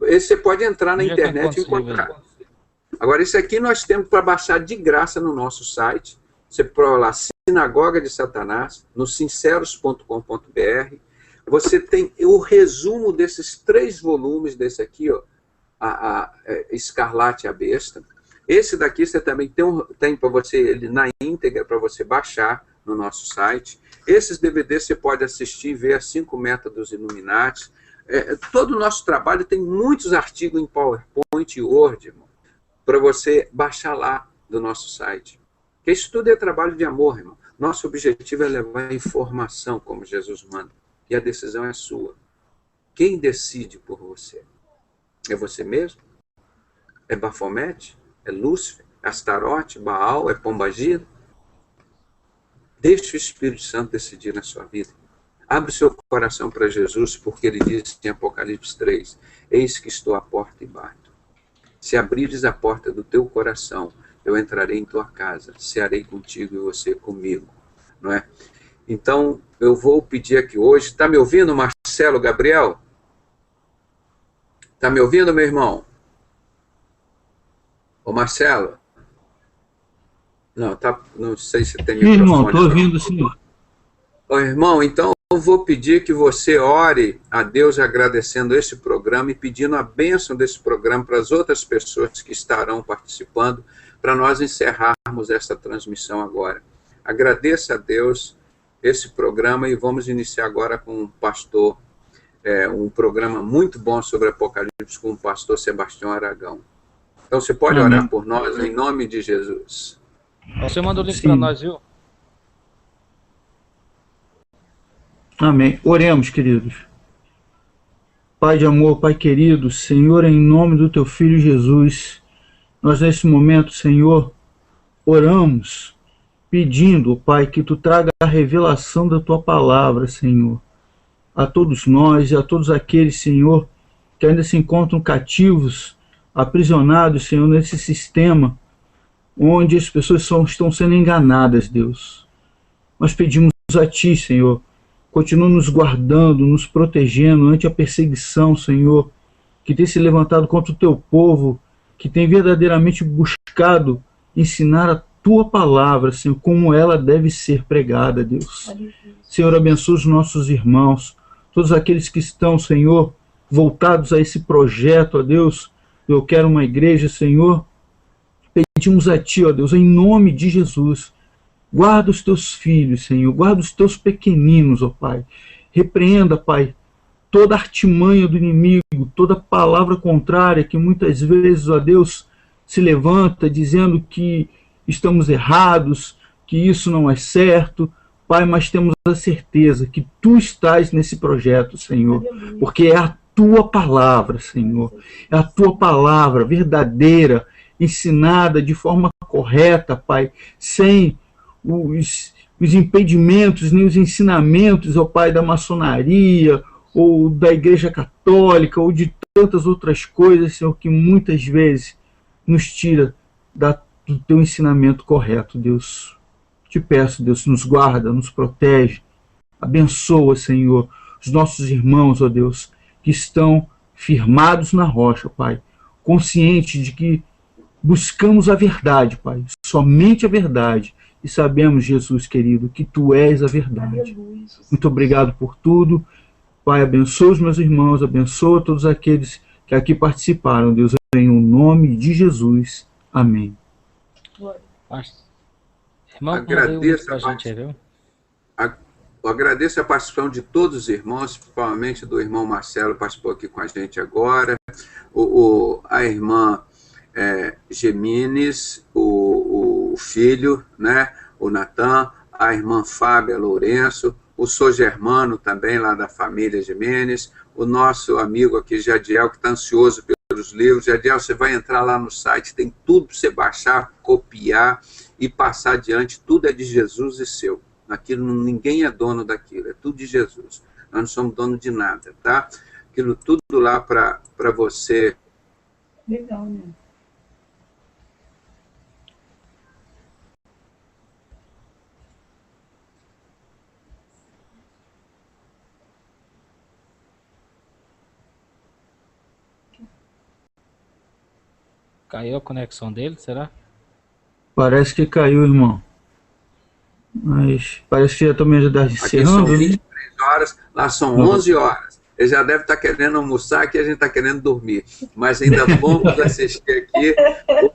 Esse você pode entrar na internet e encontrar. Agora, esse aqui nós temos para baixar de graça no nosso site. Você prova lá, Sinagoga de Satanás, no sinceros.com.br. Você tem o resumo desses 3 volumes desse aqui, ó, a Escarlate e a Besta. Esse daqui você também tem para você, ele na íntegra, para você baixar no nosso site. Esses DVDs você pode assistir e ver as 5 métodos Illuminati. Todo o nosso trabalho tem muitos artigos em PowerPoint e Word, irmão, para você baixar lá do nosso site. Porque isso tudo é trabalho de amor, irmão. Nosso objetivo é levar informação, como Jesus manda. E a decisão é sua. Quem decide por você? É você mesmo? É Bafomete? É Lúcifer? É Astarote? Baal? É Pombagira? Deixe o Espírito Santo decidir na sua vida. Abre o seu coração para Jesus, porque ele diz em Apocalipse 3, eis que estou à porta e bato. Se abrires a porta do teu coração, eu entrarei em tua casa, cearei contigo e você comigo. Não é? Então, eu vou pedir aqui hoje, está me ouvindo, Marcelo Gabriel? Está me ouvindo, meu irmão? Ô, Marcelo? Não, não sei se tem microfone. Irmão, estou ouvindo, senhor. Ô, irmão, então eu vou pedir que você ore a Deus agradecendo esse programa e pedindo a bênção desse programa para as outras pessoas que estarão participando, para nós encerrarmos essa transmissão agora. Agradeça a Deus esse programa e vamos iniciar agora com um pastor, um programa muito bom sobre Apocalipse com o pastor Sebastião Aragão. Então você pode orar por nós em nome de Jesus. Você manda o link para nós, viu? Amém. Oremos, queridos. Pai de amor, Pai querido, Senhor, em nome do Teu Filho Jesus, nós nesse momento, Senhor, oramos, pedindo, Pai, que Tu traga a revelação da Tua palavra, Senhor, a todos nós e a todos aqueles, Senhor, que ainda se encontram cativos, aprisionados, Senhor, nesse sistema, onde as pessoas estão sendo enganadas, Deus. Nós pedimos a Ti, Senhor, continua nos guardando, nos protegendo ante a perseguição, Senhor, que tem se levantado contra o Teu povo, que tem verdadeiramente buscado ensinar a Tua palavra, Senhor, como ela deve ser pregada, Deus. Senhor, abençoa os nossos irmãos, todos aqueles que estão, Senhor, voltados a esse projeto, ó Deus. Eu quero uma igreja, Senhor. Pedimos a Ti, ó Deus, em nome de Jesus. Guarda os Teus filhos, Senhor. Guarda os Teus pequeninos, ó Pai. Repreenda, Pai, toda artimanha do inimigo, toda palavra contrária que muitas vezes, ó Deus, se levanta dizendo que estamos errados, que isso não é certo. Pai, mas temos a certeza que Tu estás nesse projeto, Senhor, porque é a Tua palavra, Senhor. É a Tua palavra verdadeira, ensinada de forma correta, Pai, sem os impedimentos, nem os ensinamentos, ó Pai, da maçonaria, ou da Igreja Católica, ou de tantas outras coisas, Senhor, que muitas vezes nos tira do Teu ensinamento correto, Deus. Te peço, Deus, nos guarda, nos protege, abençoa, Senhor, os nossos irmãos, ó Deus, que estão firmados na rocha, Pai, conscientes de que buscamos a verdade, Pai, somente a verdade, e sabemos, Jesus querido, que Tu és a verdade. Muito obrigado por tudo. Pai, abençoa os meus irmãos, abençoa todos aqueles que aqui participaram, Deus, em nome de Jesus. Amém. Irmão, agradeço a gente aí, viu? Agradeço a participação de todos os irmãos, principalmente do irmão Marcelo, que participou aqui com a gente agora, a irmã Gemines, o filho, né, o Natan, a irmã Fábia Lourenço, o Sou Germano também, lá da família Jimenez, o nosso amigo aqui, Jadiel, que está ansioso pelos livros. Jadiel, você vai entrar lá no site, tem tudo para você baixar, copiar e passar adiante, tudo é de Jesus e seu. Aquilo, ninguém é dono daquilo, é tudo de Jesus. Nós não somos dono de nada, tá? Aquilo tudo lá para você. Legal, né? Caiu a conexão dele, será? Parece que caiu, irmão. Mas parece que já também já está encerrando. Aqui são 23 horas, lá são 11 horas. Ele já deve estar querendo almoçar, aqui a gente está querendo dormir. Mas ainda vamos assistir aqui o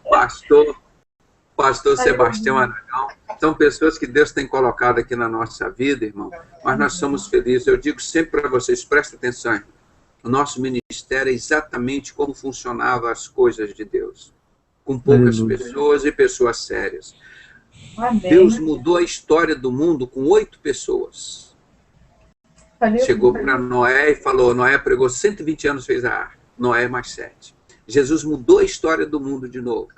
pastor Sebastião Aragão. São pessoas que Deus tem colocado aqui na nossa vida, irmão. Mas nós somos felizes. Eu digo sempre para vocês, prestem atenção, irmão. O nosso ministério é exatamente como funcionavam as coisas de Deus. Com poucas pessoas e pessoas sérias. Amém. Deus mudou a história do mundo com 8 pessoas. Chegou para Noé e falou, Noé pregou 120 anos, fez a arca. Noé mais 7. Jesus mudou a história do mundo de novo,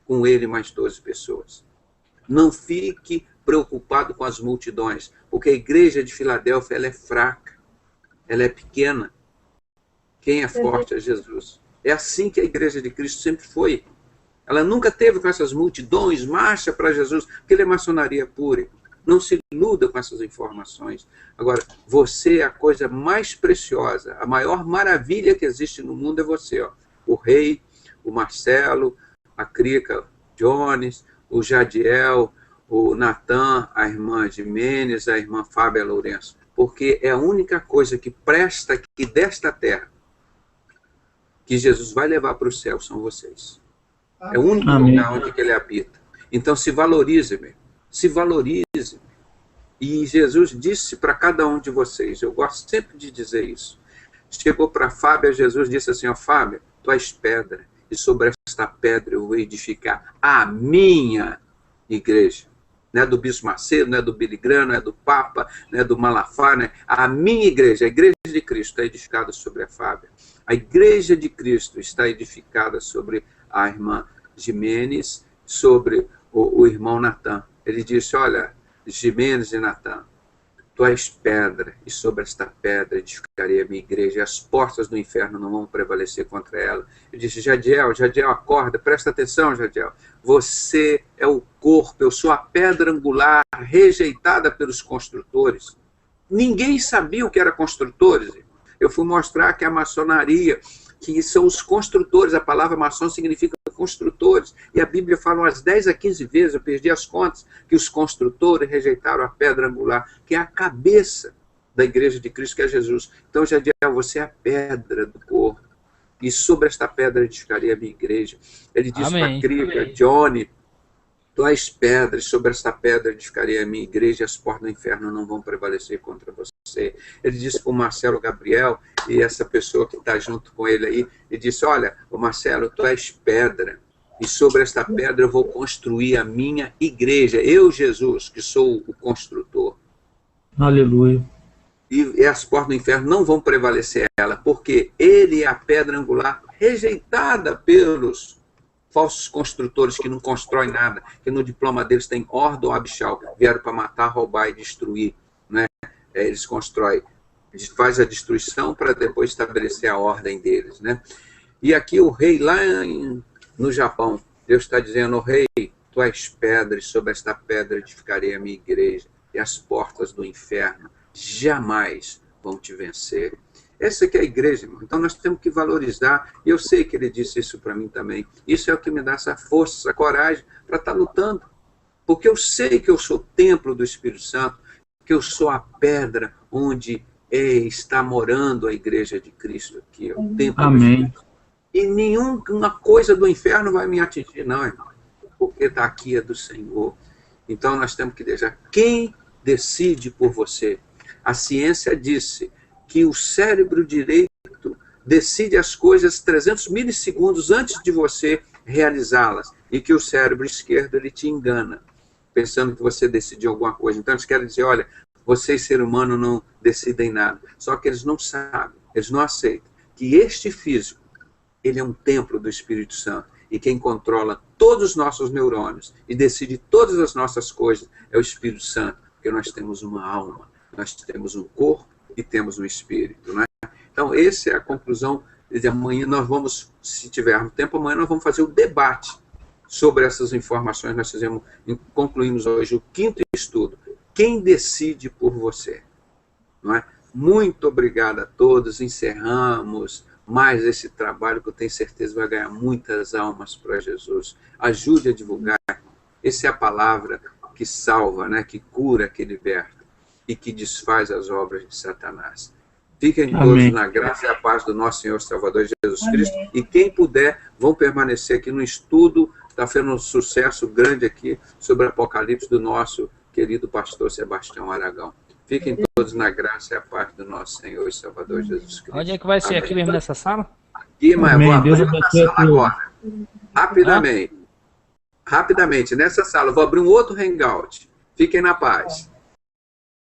com ele mais 12 pessoas. Não fique preocupado com as multidões, porque a igreja de Filadélfia ela é fraca, ela é pequena. Quem é forte é Jesus. É assim que a igreja de Cristo sempre foi. Ela nunca teve com essas multidões, marcha para Jesus, porque ele é maçonaria pura. Não se iluda com essas informações. Agora, você é a coisa mais preciosa, a maior maravilha que existe no mundo é você. Ó. O rei, o Marcelo, a Crica Jones, o Jadiel, o Natan, a irmã Jimenez, a irmã Fábia Lourenço. Porque é a única coisa que presta aqui desta terra, que Jesus vai levar para o céu, são vocês. É o único lugar onde ele habita. Então se valorize, meu. Se valorize. E Jesus disse para cada um de vocês, eu gosto sempre de dizer isso. Chegou para Fábia, Jesus disse assim, ó, Fábia, tu és pedra, e sobre esta pedra eu vou edificar a minha igreja. Não é do Bispo Macedo, não é do Billy Graham, não é do Papa, não é do Malafaia, né? A minha igreja, a igreja de Cristo, está edificada sobre a Fábia. A igreja de Cristo está edificada sobre a irmã Jimenez, sobre o irmão Natan. Ele disse, olha, Jimenez e Natan, tu és pedra, e sobre esta pedra edificarei a minha igreja, e as portas do inferno não vão prevalecer contra ela. Eu disse, Jadiel, acorda, presta atenção, Jadiel. Você é o corpo, eu sou a pedra angular, rejeitada pelos construtores. Ninguém sabia o que era construtores. Eu fui mostrar que a maçonaria, que são os construtores, a palavra maçom significa construtores, e a Bíblia fala umas 10 a 15 vezes, eu perdi as contas, que os construtores rejeitaram a pedra angular, que é a cabeça da igreja de Cristo, que é Jesus. Então, Jadiel, você é a pedra do corpo, e sobre esta pedra edificarei a minha igreja. Ele disse para a Crica, Johnny, tu és pedra, e sobre esta pedra edificarei a minha igreja, e as portas do inferno não vão prevalecer contra você. Ele disse para o Marcelo Gabriel, e essa pessoa que está junto com ele aí, ele disse, olha, o Marcelo, tu és pedra, e sobre esta pedra eu vou construir a minha igreja. Eu, Jesus, que sou o construtor. Aleluia. E as portas do inferno não vão prevalecer ela, porque ele é a pedra angular rejeitada pelos falsos construtores que não constroem nada, que no diploma deles tem ordem ou abchal, vieram para matar, roubar e destruir, né? Eles constroem, eles fazem a destruição para depois estabelecer a ordem deles, né? E aqui o rei lá no Japão, Deus está dizendo, o rei, tu és pedra, e sobre esta pedra edificarei a minha igreja, e as portas do inferno jamais vão te vencer. Essa aqui é a igreja, irmão. Então nós temos que valorizar, e eu sei que ele disse isso para mim também. Isso é o que me dá essa força, essa coragem para estar lutando. Porque eu sei que eu sou o templo do Espírito Santo, que eu sou a pedra onde está morando a igreja de Cristo aqui, o templo do Espírito. E nenhuma coisa do inferno vai me atingir, não, irmão. Porque daqui é do Senhor. Então nós temos que deixar. Quem decide por você? A ciência disse que o cérebro direito decide as coisas 300 milissegundos antes de você realizá-las, e que o cérebro esquerdo ele te engana, pensando que você decidiu alguma coisa. Então eles querem dizer, olha, vocês, ser humano, não decidem nada. Só que eles não sabem, eles não aceitam que este físico, ele é um templo do Espírito Santo, e quem controla todos os nossos neurônios e decide todas as nossas coisas é o Espírito Santo, porque nós temos uma alma, nós temos um corpo, e temos um espírito, né? Então, essa é a conclusão de amanhã. Nós vamos, se tivermos tempo, amanhã nós vamos fazer o debate sobre essas informações. Nós concluímos hoje o 5º estudo. Quem decide por você? Não é? Muito obrigado a todos. Encerramos mais esse trabalho que eu tenho certeza vai ganhar muitas almas para Jesus. Ajude a divulgar. Essa é a palavra que salva, né? Que cura, que liberta e que desfaz as obras de Satanás. Fiquem todos na graça e a paz do nosso Senhor Salvador Jesus Cristo. E quem puder, vão permanecer aqui no estudo. Está fazendo um sucesso grande aqui sobre o Apocalipse do nosso querido pastor Sebastião Aragão. Fiquem todos na graça e a paz do nosso Senhor e Salvador Jesus Cristo. Onde é que vai ser? Aqui mesmo nessa sala? Aqui, mas vou abrir uma sala agora. Rapidamente. Rapidamente, nessa sala. Eu vou abrir um outro hangout. Fiquem na paz.